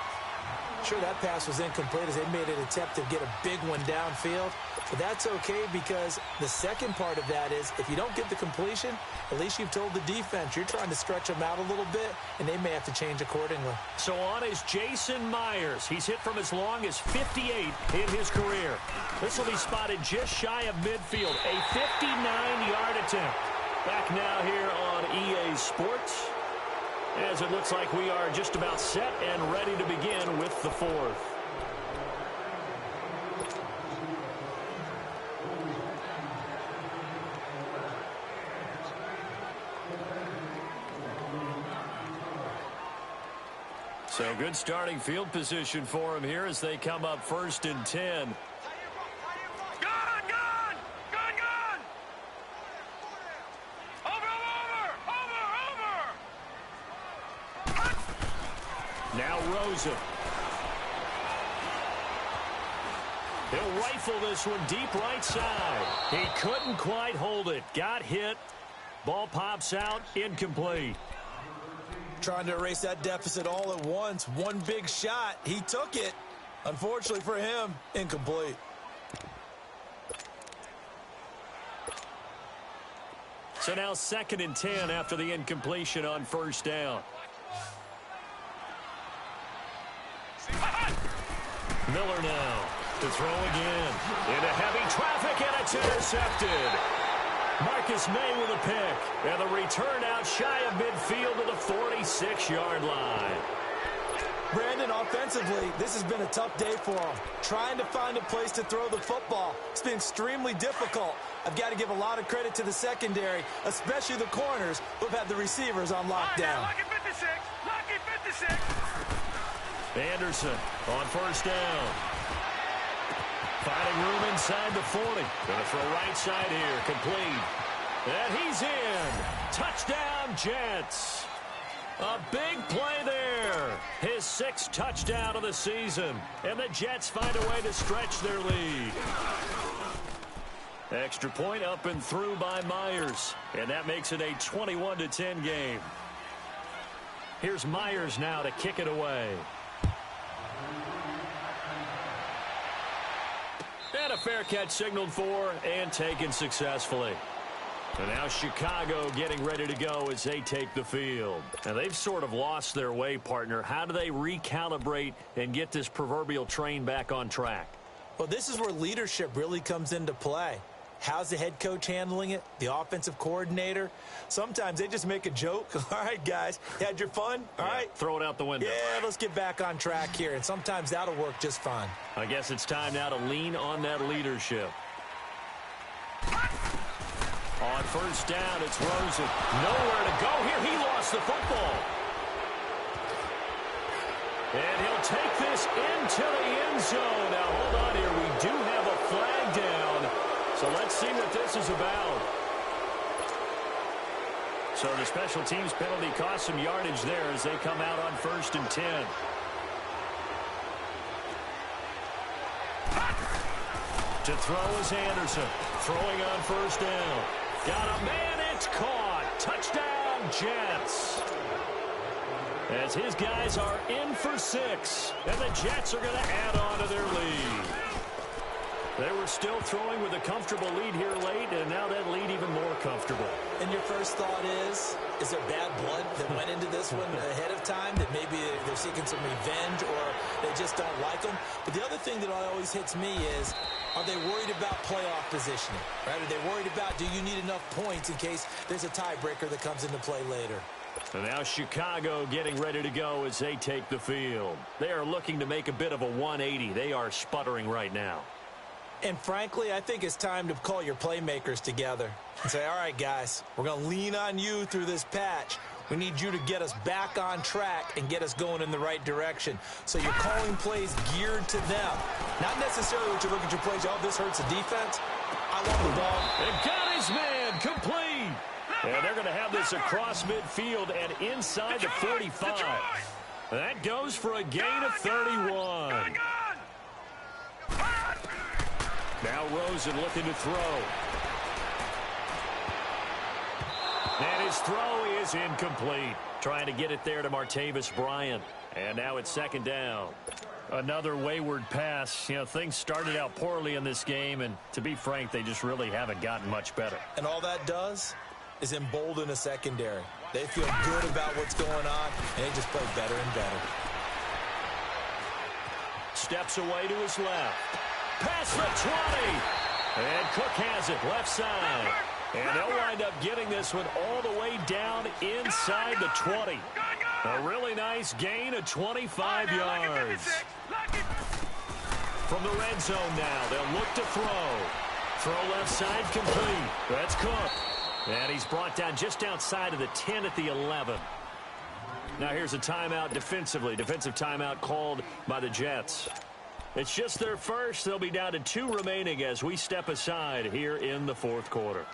Sure, that pass was incomplete as they made an attempt to get a big one downfield. But that's okay because the second part of that is if you don't get the completion, at least you've told the defense you're trying to stretch them out a little bit, and they may have to change accordingly. So on is Jason Myers. He's hit from as long as 58 in his career. This will be spotted just shy of midfield. A 59-yard attempt. Back now here on EA Sports, as it looks like we are just about set and ready to begin with the fourth. So good starting field position for him here as they come up 1st and 10. Now Rosen. He'll rifle this one deep right side. He couldn't quite hold it. Got hit. Ball pops out. Incomplete. Trying to erase that deficit all at once. One big shot. He took it. Unfortunately for him, incomplete. So now 2nd and 10 after the incompletion on 1st down. Miller now to throw again. Into heavy traffic, and it's intercepted. Marcus May with a pick. And the return out shy of midfield to the 46-yard line. Brandon, offensively, this has been a tough day for him. Trying to find a place to throw the football. It's been extremely difficult. I've got to give a lot of credit to the secondary, especially the corners who've had the receivers on lockdown. Lucky 56. Lucky 56. Anderson on 1st down. Finding room inside the 40. Going to throw right side here. Complete. And he's in. Touchdown, Jets. A big play there. His 6th touchdown of the season. And the Jets find a way to stretch their lead. Extra point up and through by Myers. And that makes it a 21-10 game. Here's Myers now to kick it away. And a fair catch signaled for and taken successfully. And now Chicago getting ready to go as they take the field. And they've sort of lost their way, partner. How do they recalibrate and get this proverbial train back on track? Well, this is where leadership really comes into play. How's the head coach handling it? The offensive coordinator? Sometimes they just make a joke. All right, guys, you had your fun? All right. Throw it out the window. Yeah, let's get back on track here. And sometimes that'll work just fine. I guess it's time now to lean on that leadership. On 1st down, it's Rosen. Nowhere to go here. He lost the football. And he'll take this into the end zone. Now, hold on here. We do have a flag down. So let's see what this is about. So the special teams penalty cost some yardage there as they come out on 1st and 10. To throw is Anderson. Throwing on 1st down. Got a man, it's caught. Touchdown, Jets. As his guys are in for 6. And the Jets are going to add on to their lead. They were still throwing with a comfortable lead here late, and now that lead even more comfortable. And your first thought is there bad blood that went into this one ahead of time, that maybe they're seeking some revenge or they just don't like them? But the other thing that always hits me is, are they worried about playoff positioning? Right? Are they worried about, do you need enough points in case there's a tiebreaker that comes into play later? And now Chicago getting ready to go as they take the field. They are looking to make a bit of a 180. They are sputtering right now. And frankly, I think it's time to call your playmakers together and say, all right, guys, we're going to lean on you through this patch. We need you to get us back on track and get us going in the right direction. So you're calling plays geared to them. Not necessarily what you look at your plays, oh, this hurts the defense. I want the ball. And got his man complete. And they're going to have this across midfield and inside the 45. That goes for a gain of 31. Now Rosen looking to throw. And his throw is incomplete. Trying to get it there to Martavis Bryant. And now it's 2nd down. Another wayward pass. You know, things started out poorly in this game, and to be frank, they just really haven't gotten much better. And all that does is embolden a secondary. They feel good about what's going on, and they just play better and better. Steps away to his left. Past the 20. And Cook has it left side. And they'll wind up getting this one all the way down inside the 20. A really nice gain of 25 yards. From the red zone now, they'll look to throw. Throw left side complete. That's Cook. And he's brought down just outside of the 10 at the 11. Now here's a timeout defensively. Defensive timeout called by the Jets. It's just their first. They'll be down to 2 remaining as we step aside here in the fourth quarter.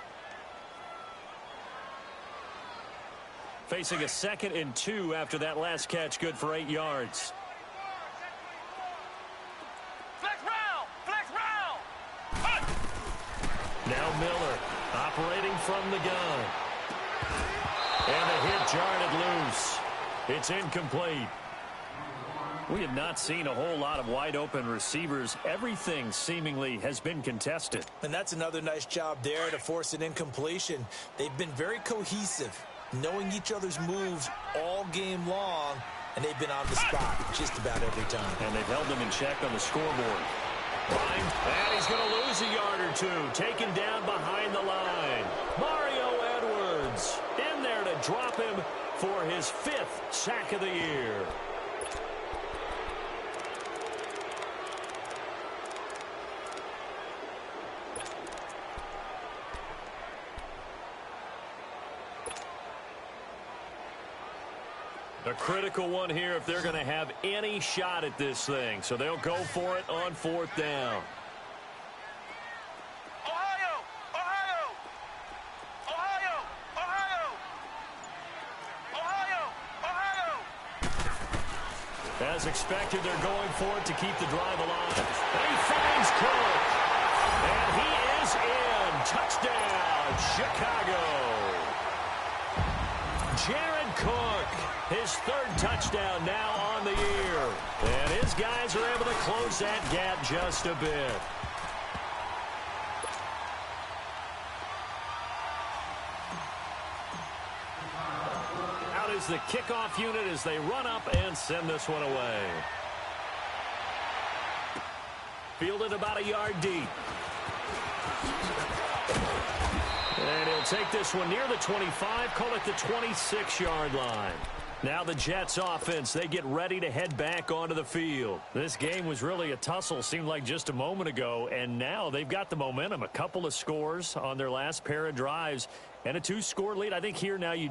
Facing a 2nd and 2 after that last catch, good for 8 yards. Flex round! Flex round! Now Miller operating from the gun. And the hit jarred loose. It's incomplete. We have not seen a whole lot of wide open receivers. Everything seemingly has been contested. And that's another nice job there to force an incompletion. They've been very cohesive, knowing each other's moves all game long, and they've been on the spot just about every time. And they've held them in check on the scoreboard. Line, and he's going to lose a yard or 2. Taken down behind the line. Mario Edwards in there to drop him for his 5th sack of the year. A critical one here if they're going to have any shot at this thing. So they'll go for it on 4th down. Ohio! Ohio! Ohio! Ohio! Ohio! Ohio! As expected, they're going for it to keep the drive alive. And he finds Cook. And he is in. Touchdown, Chicago. Jared Cook, his 3rd touchdown now on the year. And his guys are able to close that gap just a bit. Out is the kickoff unit as they run up and send this one away. Fielded about a yard deep. And he'll take this one near the 25, call it the 26-yard line. Now the Jets offense, they get ready to head back onto the field. This game was really a tussle, seemed like just a moment ago, and now they've got the momentum. A couple of scores on their last pair of drives and a 2-score lead. I think here now you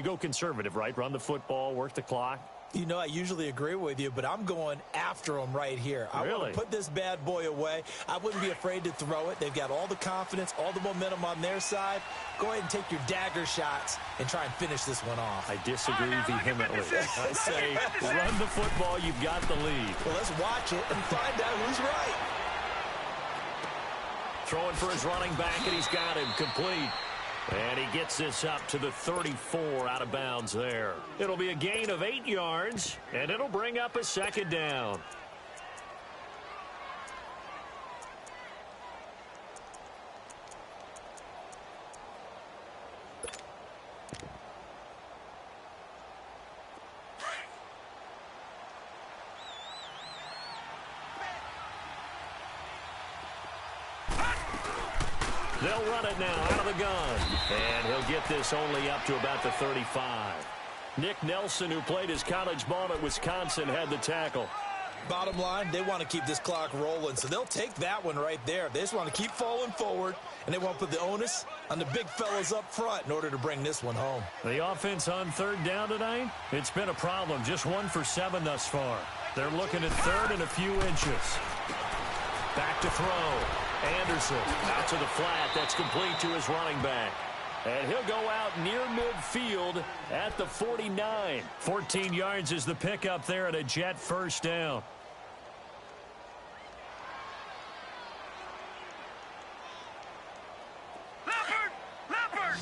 go conservative, right? Run the football, work the clock. You know, I usually agree with you, but I'm going after them right here. I want to put this bad boy away. I wouldn't be afraid to throw it. They've got all the confidence, all the momentum on their side. Go ahead and take your dagger shots and try and finish this one off. I disagree vehemently. I say run the football. You've got the lead. Well, let's watch it and find out who's right. Throwing for his running back, and he's got him complete. And he gets this up to the 34 out of bounds there. It'll be a gain of 8 yards, and it'll bring up a 2nd down. They'll run it now out of the gun. And he'll get this only up to about the 35. Nick Nelson, who played his college ball at Wisconsin, had the tackle. Bottom line, they want to keep this clock rolling, so they'll take that one right there. They just want to keep falling forward, and they want to put the onus on the big fellas up front in order to bring this one home. The offense on 3rd down tonight, it's been a problem. Just 1 for 7 thus far. They're looking at 3rd and a few inches. Back to throw. Anderson out to the flat. That's complete to his running back. And he'll go out near midfield at the 49. 14 yards is the pickup there at a Jet 1st down. Leopard!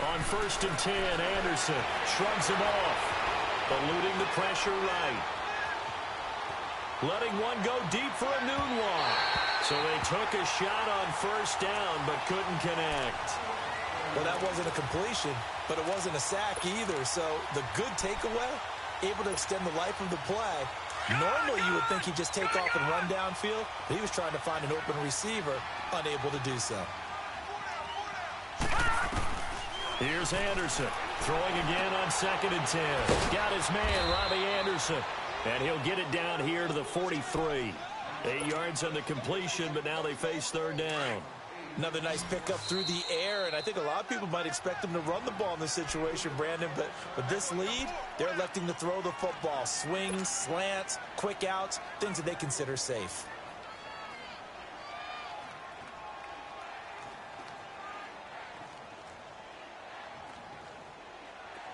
On 1st and 10, Anderson shrugs him off. Eluding the pressure right. Letting one go deep for a noon one. So they took a shot on 1st down but couldn't connect. Well, that wasn't a completion, but it wasn't a sack either. So the good takeaway, able to extend the life of the play. Normally you would think he'd just take off and run downfield. He was trying to find an open receiver, unable to do so. Here's Anderson, throwing again on 2nd and 10. Got his man, Robbie Anderson, and he'll get it down here to the 43. 8 yards on the completion, but now they face 3rd down. Another nice pickup through the air, and I think a lot of people might expect them to run the ball in this situation, Brandon, but with this lead, they're electing to throw the football. Swings, slants, quick outs, things that they consider safe.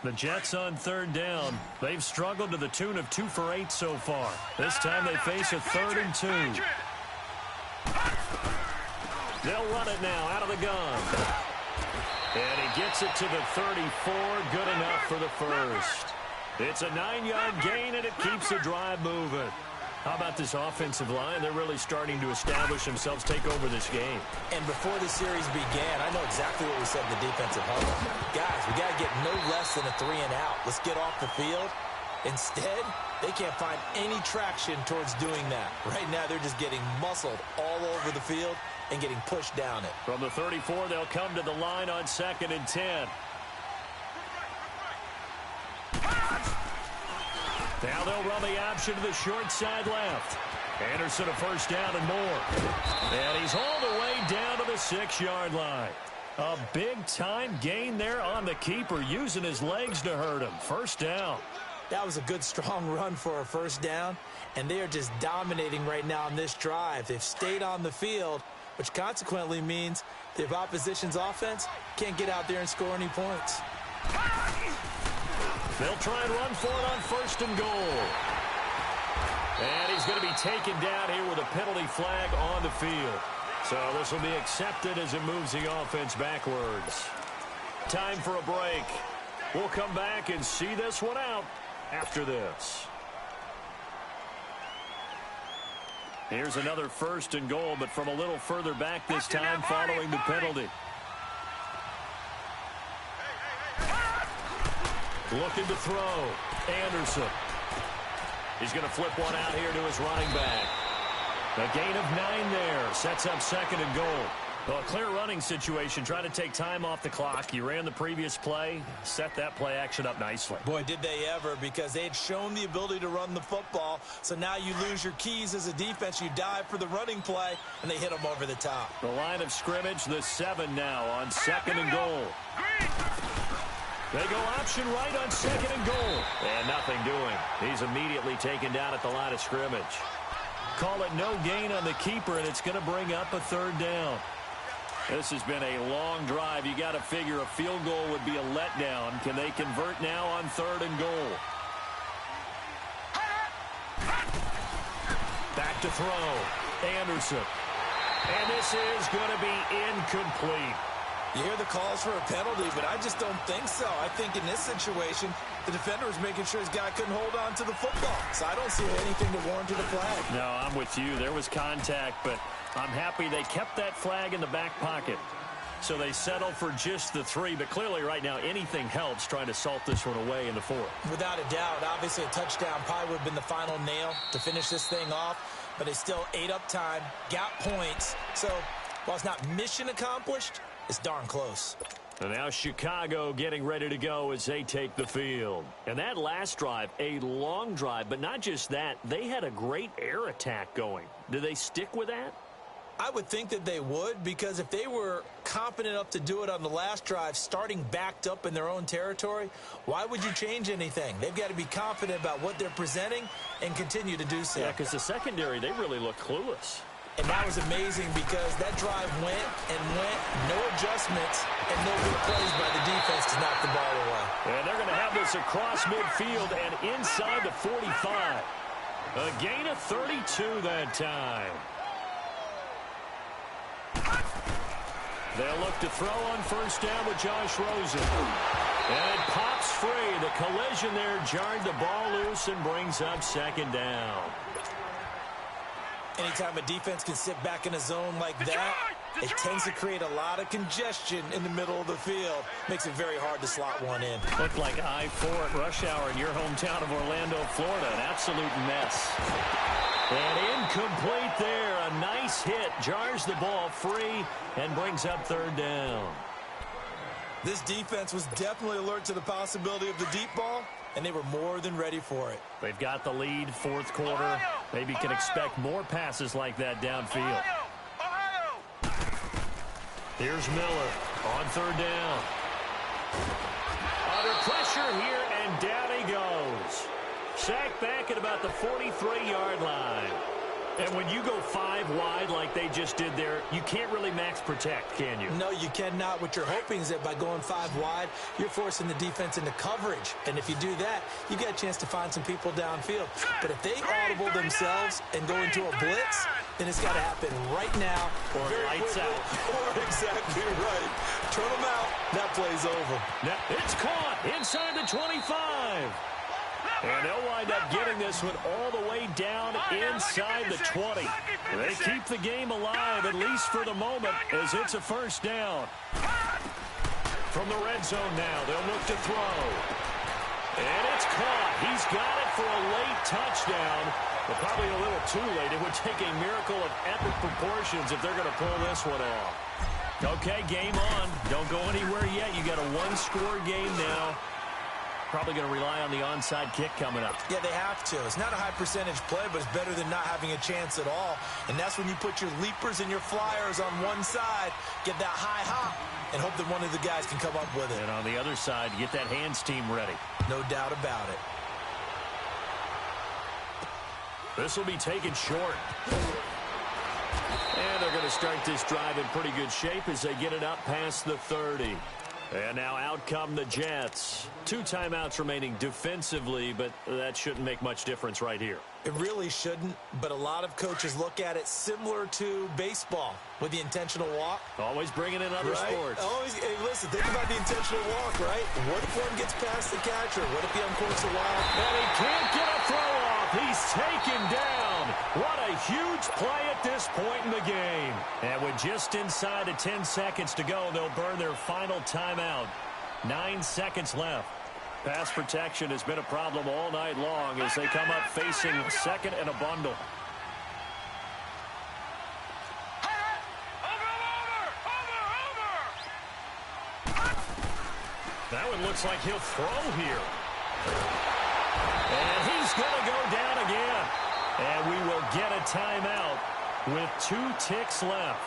The Jets on third down. They've struggled to the tune of 2 for 8 so far. This time they face a 3rd and 2. They'll run it now out of the gun. And he gets it to the 34. Good enough for the first. It's a 9-yard gain, and it keeps the drive moving. How about this offensive line? They're really starting to establish themselves, take over this game. And before the series began, I know exactly what we said in the defensive huddle. Guys, we got to get no less than a 3 and out. Let's get off the field. Instead, they can't find any traction towards doing that. Right now, they're just getting muscled all over the field and getting pushed down it. From the 34, they'll come to the line on 2nd and 10. Now they'll run the option to the short side left. Anderson a first down and more. And he's all the way down to the 6-yard line. A big-time gain there on the keeper, using his legs to hurt him. First down. That was a good, strong run for a first down, and they are just dominating right now on this drive. They've stayed on the field, which consequently means the opposition's offense can't get out there and score any points. They'll try and run for it on 1st and goal. And he's going to be taken down here with a penalty flag on the field. So this will be accepted as it moves the offense backwards. Time for a break. We'll come back and see this one out after this. Here's another 1st and goal, but from a little further back this time following the penalty. Looking to throw. Anderson. He's going to flip one out here to his running back. A gain of 9 there. Sets up 2nd and goal. Well, a clear running situation. Try to take time off the clock. You ran the previous play. Set that play action up nicely. Boy, did they ever, because they had shown the ability to run the football. So now you lose your keys as a defense. You dive for the running play, and they hit them over the top. The line of scrimmage, the 7 now on 2nd and goal. They go option right on 2nd and goal. And nothing doing. He's immediately taken down at the line of scrimmage. Call it no gain on the keeper, and it's going to bring up a 3rd down. This has been a long drive. You got to figure a field goal would be a letdown. Can they convert now on 3rd and goal? Back to throw. Anderson. And this is going to be incomplete. You hear the calls for a penalty, but I just don't think so. I think in this situation, the defender was making sure his guy couldn't hold on to the football. So I don't see anything to warrant a flag. No, I'm with you. There was contact, but I'm happy they kept that flag in the back pocket. So they settled for just the 3, but clearly right now anything helps trying to salt this one away in the 4th. Without a doubt, obviously a touchdown probably would have been the final nail to finish this thing off, but they still ate up time, got points. So while it's not mission accomplished, it's darn close. And now Chicago getting ready to go as they take the field. And that last drive, a long drive, but not just that. They had a great air attack going. Do they stick with that? I would think that they would, because if they were confident enough to do it on the last drive, starting backed up in their own territory, why would you change anything? They've got to be confident about what they're presenting and continue to do so. Yeah, because the secondary, they really look clueless. And that was amazing because that drive went and went, no adjustments, and no good plays by the defense to knock the ball away. And they're going to have this across midfield and inside the 45. A gain of 32 that time. They'll look to throw on 1st down with Josh Rosen. And it pops free. The collision there jarred the ball loose and brings up 2nd down. Anytime a defense can sit back in a zone like that, it tends to create a lot of congestion in the middle of the field. Makes it very hard to slot one in. Looked like I-4 at rush hour in your hometown of Orlando, Florida. An absolute mess. And incomplete there. A nice hit. Jars the ball free and brings up 3rd down. This defense was definitely alert to the possibility of the deep ball, and they were more than ready for it. They've got the lead, 4th quarter. Maybe can expect more passes like that downfield. Here's Miller on third down. Under pressure here, and down he goes. Sacked back at about the 43-yard line. And when you go 5 wide like they just did there, you can't really max protect, can you? No, you cannot. What you're hoping is that by going 5 wide, you're forcing the defense into coverage. And if you do that, you get a chance to find some people downfield. But if they audible themselves and go into a blitz, then it's got to happen right now. Or lights out. Or exactly right. Turn them out. That play's over. Now, it's caught inside the 25. And they'll wind up getting this one all the way down inside the 20. They keep the game alive, at least for the moment, as it's a first down. From the red zone now, they'll look to throw. And it's caught. He's got it for a late touchdown, but probably a little too late. It would take a miracle of epic proportions if they're going to pull this one off. Okay, game on. Don't go anywhere yet. You got a one-score game now. Probably going to rely on the onside kick coming up. Yeah, they have to. It's not a high-percentage play, but it's better than not having a chance at all. And that's when you put your leapers and your flyers on one side, get that high hop, and hope that one of the guys can come up with it. And on the other side, get that hands team ready. No doubt about it. This will be taken short. And they're going to start this drive in pretty good shape as they get it up past the 30. And now out come the Jets. 2 timeouts remaining defensively, but that shouldn't make much difference right here. It really shouldn't, but a lot of coaches look at it similar to baseball with the intentional walk. Always bringing in other sports. Always, hey, listen, think about the intentional walk, right? What if one gets past the catcher? What if he uncorks a wild? And he can't get a throw off. He's taken down. What a huge play at this point in the game. And with just inside of 10 seconds to go, they'll burn their final timeout. 9 seconds left. Pass protection has been a problem all night long as they come up facing second and a bundle. That one looks like he'll throw here. And he's going to go down again. And we will get a timeout with 2 ticks left.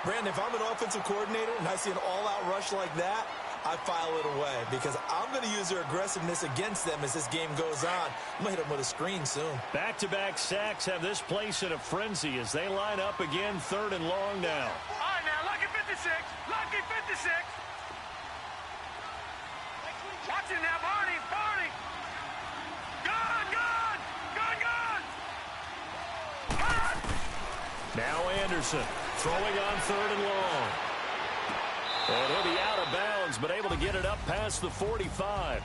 Brandon, if I'm an offensive coordinator and I see an all-out rush like that, I file it away because I'm going to use their aggressiveness against them as this game goes on. I'm going to hit them with a screen soon. Back-to-back sacks have this place in a frenzy as they line up again 3rd and long now. All right, now, lucky 56. Lucky 56. Watch it now, Barney. Barney. Gun, gun. Gun, gun. Gun. Now Anderson throwing on 3rd and long. And he'll be out of bounds, but able to get it up past the 45.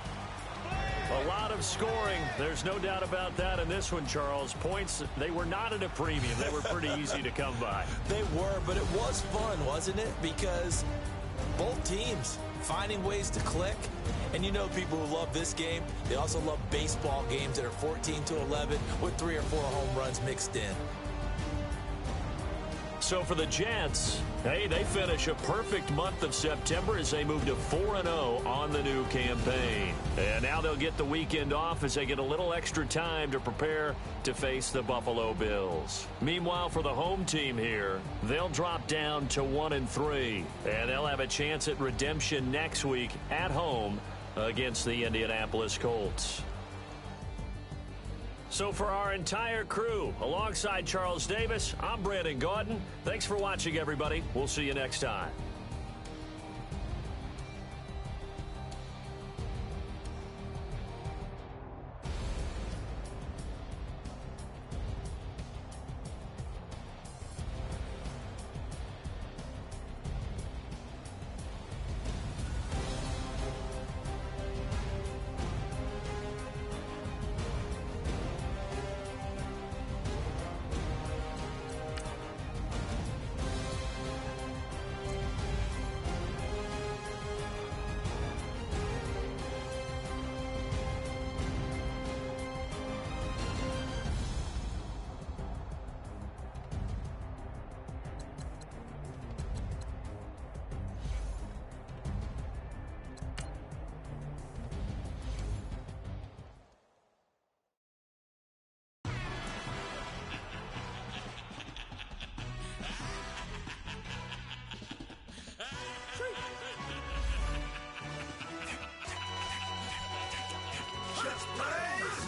A lot of scoring. There's no doubt about that in this one, Charles. Points, they were not at a premium. They were pretty easy to come by. They were, but it was fun, wasn't it? Because both teams finding ways to click. And you know people who love this game, they also love baseball games that are 14-11 with 3 or 4 home runs mixed in. So for the Jets, hey, they finish a perfect month of September as they move to 4-0 on the new campaign. And now they'll get the weekend off as they get a little extra time to prepare to face the Buffalo Bills. Meanwhile, for the home team here, they'll drop down to 1-3. And they'll have a chance at redemption next week at home against the Indianapolis Colts. So for our entire crew, alongside Charles Davis, I'm Brandon Gaudin. Thanks for watching, everybody. We'll see you next time.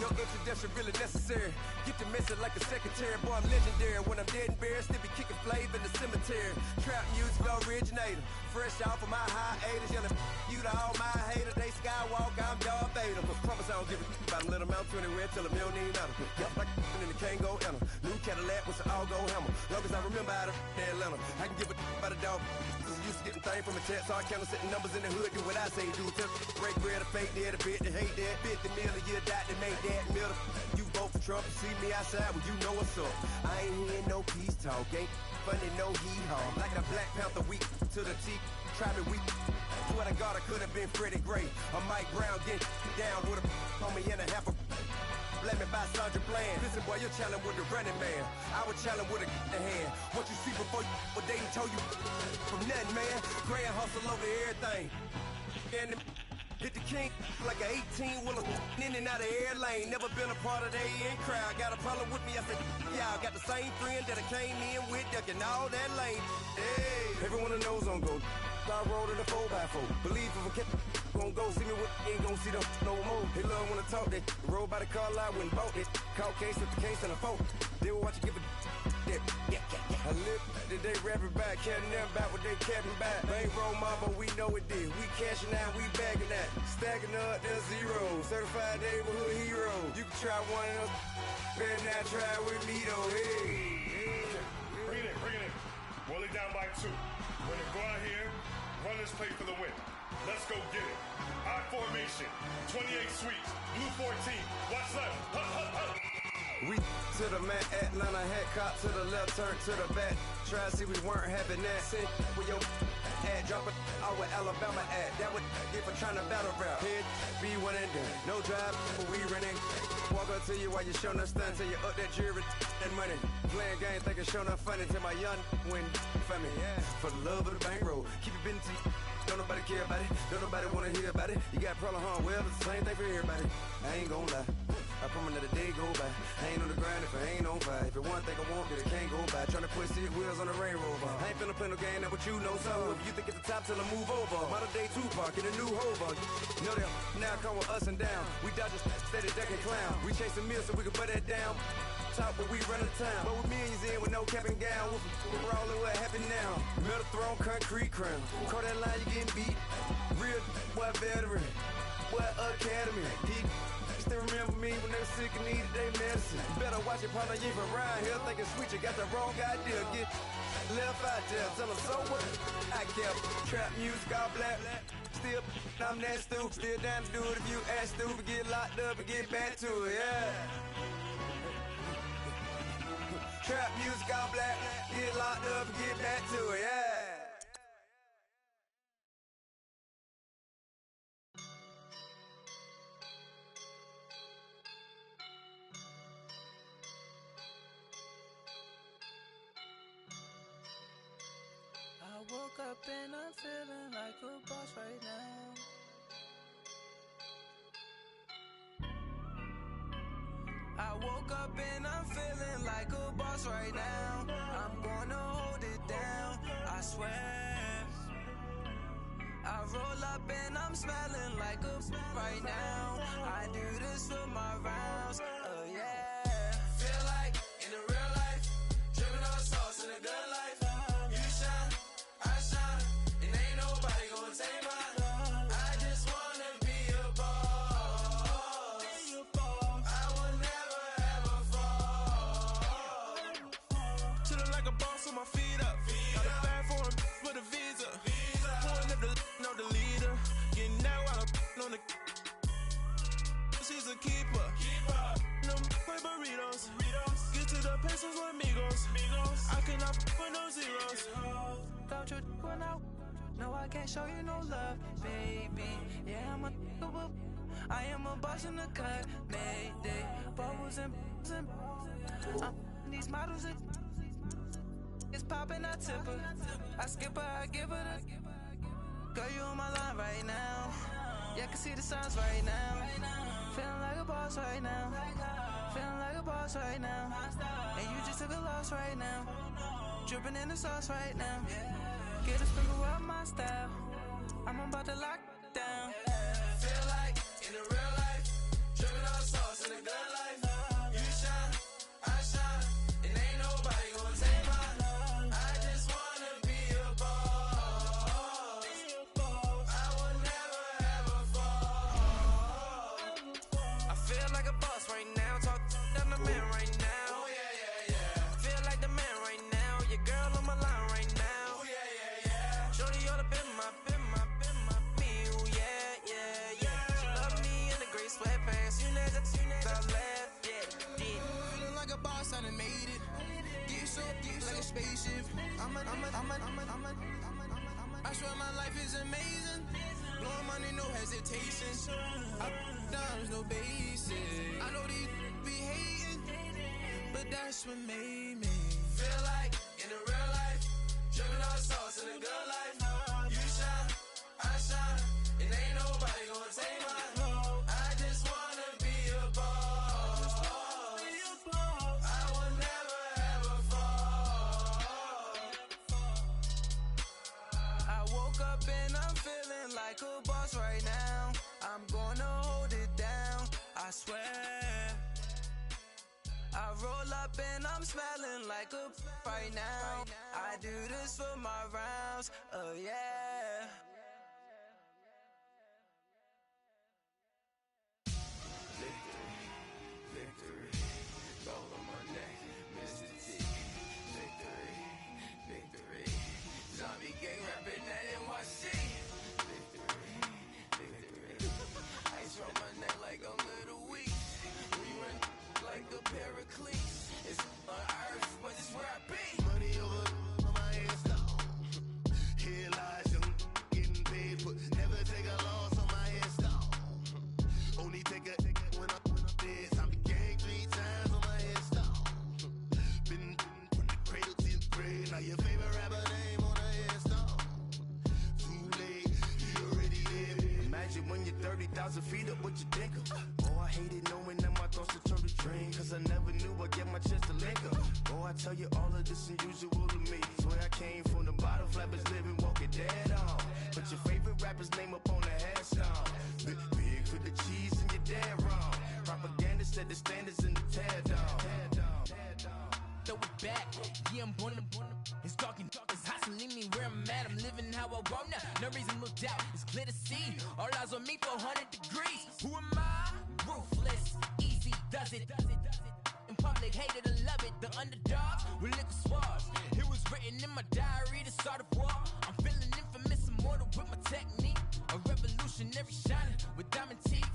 No introduction really necessary. Get the message like a secretary. Boy, I'm legendary. When I'm dead and buried, still be kicking flavor in the cemetery. Trap music originator. Fresh off of my hiatus. Yelling you to all my haters. They skywalk, I'm Darth Vader. Promise I don't give a about them. Let them out 20 tell them you don't need nothing. Yup, like and the can't go enter. New Cadillac with an all-go hammer. Long as I remember how to Atlanta. I can give a about a dog. I'm used to getting things from a text. So I count setting numbers in the hood. Do what I say do. Tell break bread, a fake dead, a bit to hate that. 50 million a year, die to make that middle. You vote for Trump and see me outside, well, you know what's up. I ain't hearing no peace talk. Ain't funny, no hee-haw. Like a Black Panther weak to the teeth. Try me weak. Swear to God, I could have been Freddie Gray. Or Mike Brown getting down with a homie and a half a. Let me buy Sandra Bland. Listen, boy, you're challenging with the running man. I was challenging with a hand. What you see before you, what they told you from nothing, man. Grand hustle over everything. And hit the king like an 18-wheeler in and out of air lane. Never been a part of the in crowd. Got a problem with me, I said, y'all got the same friend that I came in with, ducking all that lane. Hey, everyone knows on go. I rolled in a 4x4. Believe if I kept gon' go see me with ain't gon' see them no more. They love when I talk that. Roll by the car lot when bought it. Call case at the case and a phone. They will watch you give a that. I live today rapping back, caring them back what they capping back. They ain't roll mama, we know it did. We cashing out, we bagging that. Stacking up, there's zero. Certified neighborhood hero. You can try one of those. Better not try with me though. Hey. Bring it in. Roll it down by 2. We're gonna go out here, run this play for the win. Let's go get it. I formation, 28 sweeps, blue 14. Watch left. Hup. We to the man, Atlanta hat cop to the left, turn to the back. Try to see we weren't having that. Send with your ad, drop it out with Alabama ad. That would if I'm trying to battle rap. Head, be one and done. No drive, but we running. Walk up to you while you showing us stunts till you up that jury and money. Playing games, thinking showing up funny till my young win for me. Yeah. For the love of the bankroll, keep it busy. Don't nobody care about it. Don't nobody wanna hear about it. You got problem, huh? Well, it's the same thing for everybody. I ain't gon' lie. I promise that a day go by. I ain't on the grind if I ain't on fire. If it one thing I want, then it can't go by. Tryna put 6 wheels on the Range Rover. I ain't finna play no game, that what you know. So if you think it's the top till I move over. Modern day Tupac in a new hover. You know that now come with us and down. We dodge a steady ducking clown. We chasing meals so we can put that down. Top, but we run the town. But with millions in with no cap and gown. We're rolling, what happened now? Metal throne, concrete crown. Call that line, you getting beat. Real, what veteran? What academy? He still remember me when they were sick and needed their medicine. Better watch it, partner, you even around here thinking sweet. You got the wrong idea. Get left out there. Tell them so what? I kept trap music all black. Still, I'm that stupid. Still down to do it if you ask stupid. Get locked up and get back to it, yeah. Trap music all black. Get locked up and get back to it, yeah. I woke up and I'm feeling like a boss right now. I woke up and I'm feeling like a boss right now. I'm gonna hold it down, I swear. I roll up and I'm smelling like a right now. I do this for my rounds, oh yeah. Feel like in the real life, dripping on sauce in a good life. You shine, I shine, and ain't nobody gonna take mine. I just wanna be a boss. I will never ever fall. Chillin' like a boss with my feet up. Got a bag for him with a visa. Pulling up the no the leader. Getting that while I'm on the. She's a keeper. No play burritos. Get to the pesos with amigos. I cannot put no zeros. Don't you run out? No, I can't show you no love, baby. Yeah, I am a boss in the cut. Mayday. Bubbles and these models are. It's popping, I tip her. I skip her, I give her the. Girl, you on my line right now. Yeah, I can see the signs right now. Feeling like a boss right now. Feeling like a boss right now. And you just took a loss right now. Dripping in the sauce right now. Get a sprinkle up my style. I'm about to lock down. Feel like in the real life, dripping on sauce in the gun. Feel like a boss right now. Talk to the man right now. Oh, yeah. Feel like the man right now. Your girl on my line right now. Oh, yeah. Shorty oughta been my me. Ooh, yeah. She love me in the gray sweatpants. You never left. Yeah. Feeling like a boss, I done made it. Get so like a spaceship. I swear my life is amazing. Blowing money, no hesitation. Dimes, no basic. I know these be hating, but that's what made me Feel like in the real life, dripping all sauce in the good life. You shine, I shine, and ain't nobody gonna take mine. I just wanna be a boss. I will never ever fall. I woke up and I'm feeling like a boss right now. I'm gonna hold it down, I swear. I roll up and I'm smelling like a right now. I do this for my rounds, oh yeah. Victory, gold on my neck, Mr. T. Victory, zombie gang rapping that NYC. Victory, ice on my neck like I'm Little Weak. We run like a Pericles. It's on earth, but it's where I be. Money over on my head, stop. Here lies young, getting paid, but never take a loss on my head, stop. Only take a when I'm dead. I be gang 3 times on my head, stop. Been from the cradle to the grave. Now your favorite rapper name on the head, stop. Too late, you already there. Imagine when you're 30,000 feet up, what you think of? Oh, I hated knowing that my thoughts would turn to dream, cause I never knew I'd get my chance to link up. Oh, I tell you all of this unusual to me. Swear I came from the bottom, flappers living, walking dead on. Put your favorite rapper's name up on the headstone. Big for the cheese and you're dead wrong. Propaganda set the standards in the tear down. Throw it back, yeah, I'm born to it's talking, it's hot, so leave me where I'm at. I'm living how I want now, no reasonable doubt. It's clear to see, all eyes on me, 400 degrees. Who am I? Ruthless, easy, does it. In public, hate it or love it. The underdogs with liquor swabs. It was written in my diary to start a war. I'm feeling infamous, immortal with my technique. A revolutionary shining with diamond teeth.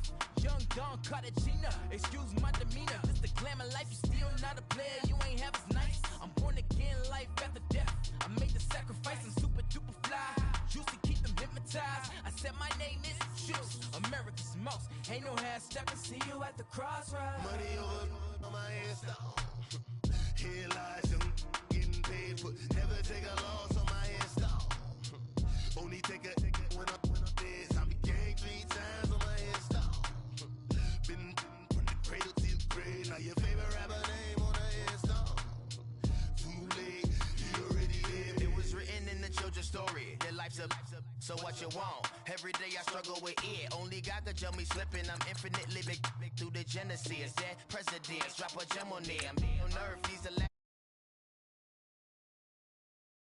Young Don Cartagena, excuse my demeanor. This the glamour life, you still not a player, you ain't half as nice. I'm born again, life after death. I made the sacrifice, I'm super duper fly. Juicy, keep them hypnotized. I said my name is Juice, America's most. Ain't no half stepping, see you at the crossroads. Money over on my head, stop. Here lies young, getting paid, but never take a loss on my head, stop. Only take a when I'm dead. I be gang 3 times on my head, stop. Been from the cradle to the grave. Now your favorite rapper name on the head, stop. Too late, you already there. It was written in the children's story. Your life's a so what you want. Every day I struggle with it. Only God could tell me slipping. I'm infinitely big through the Genesis. That presidents drop a gem on there. I'm on earth. These the last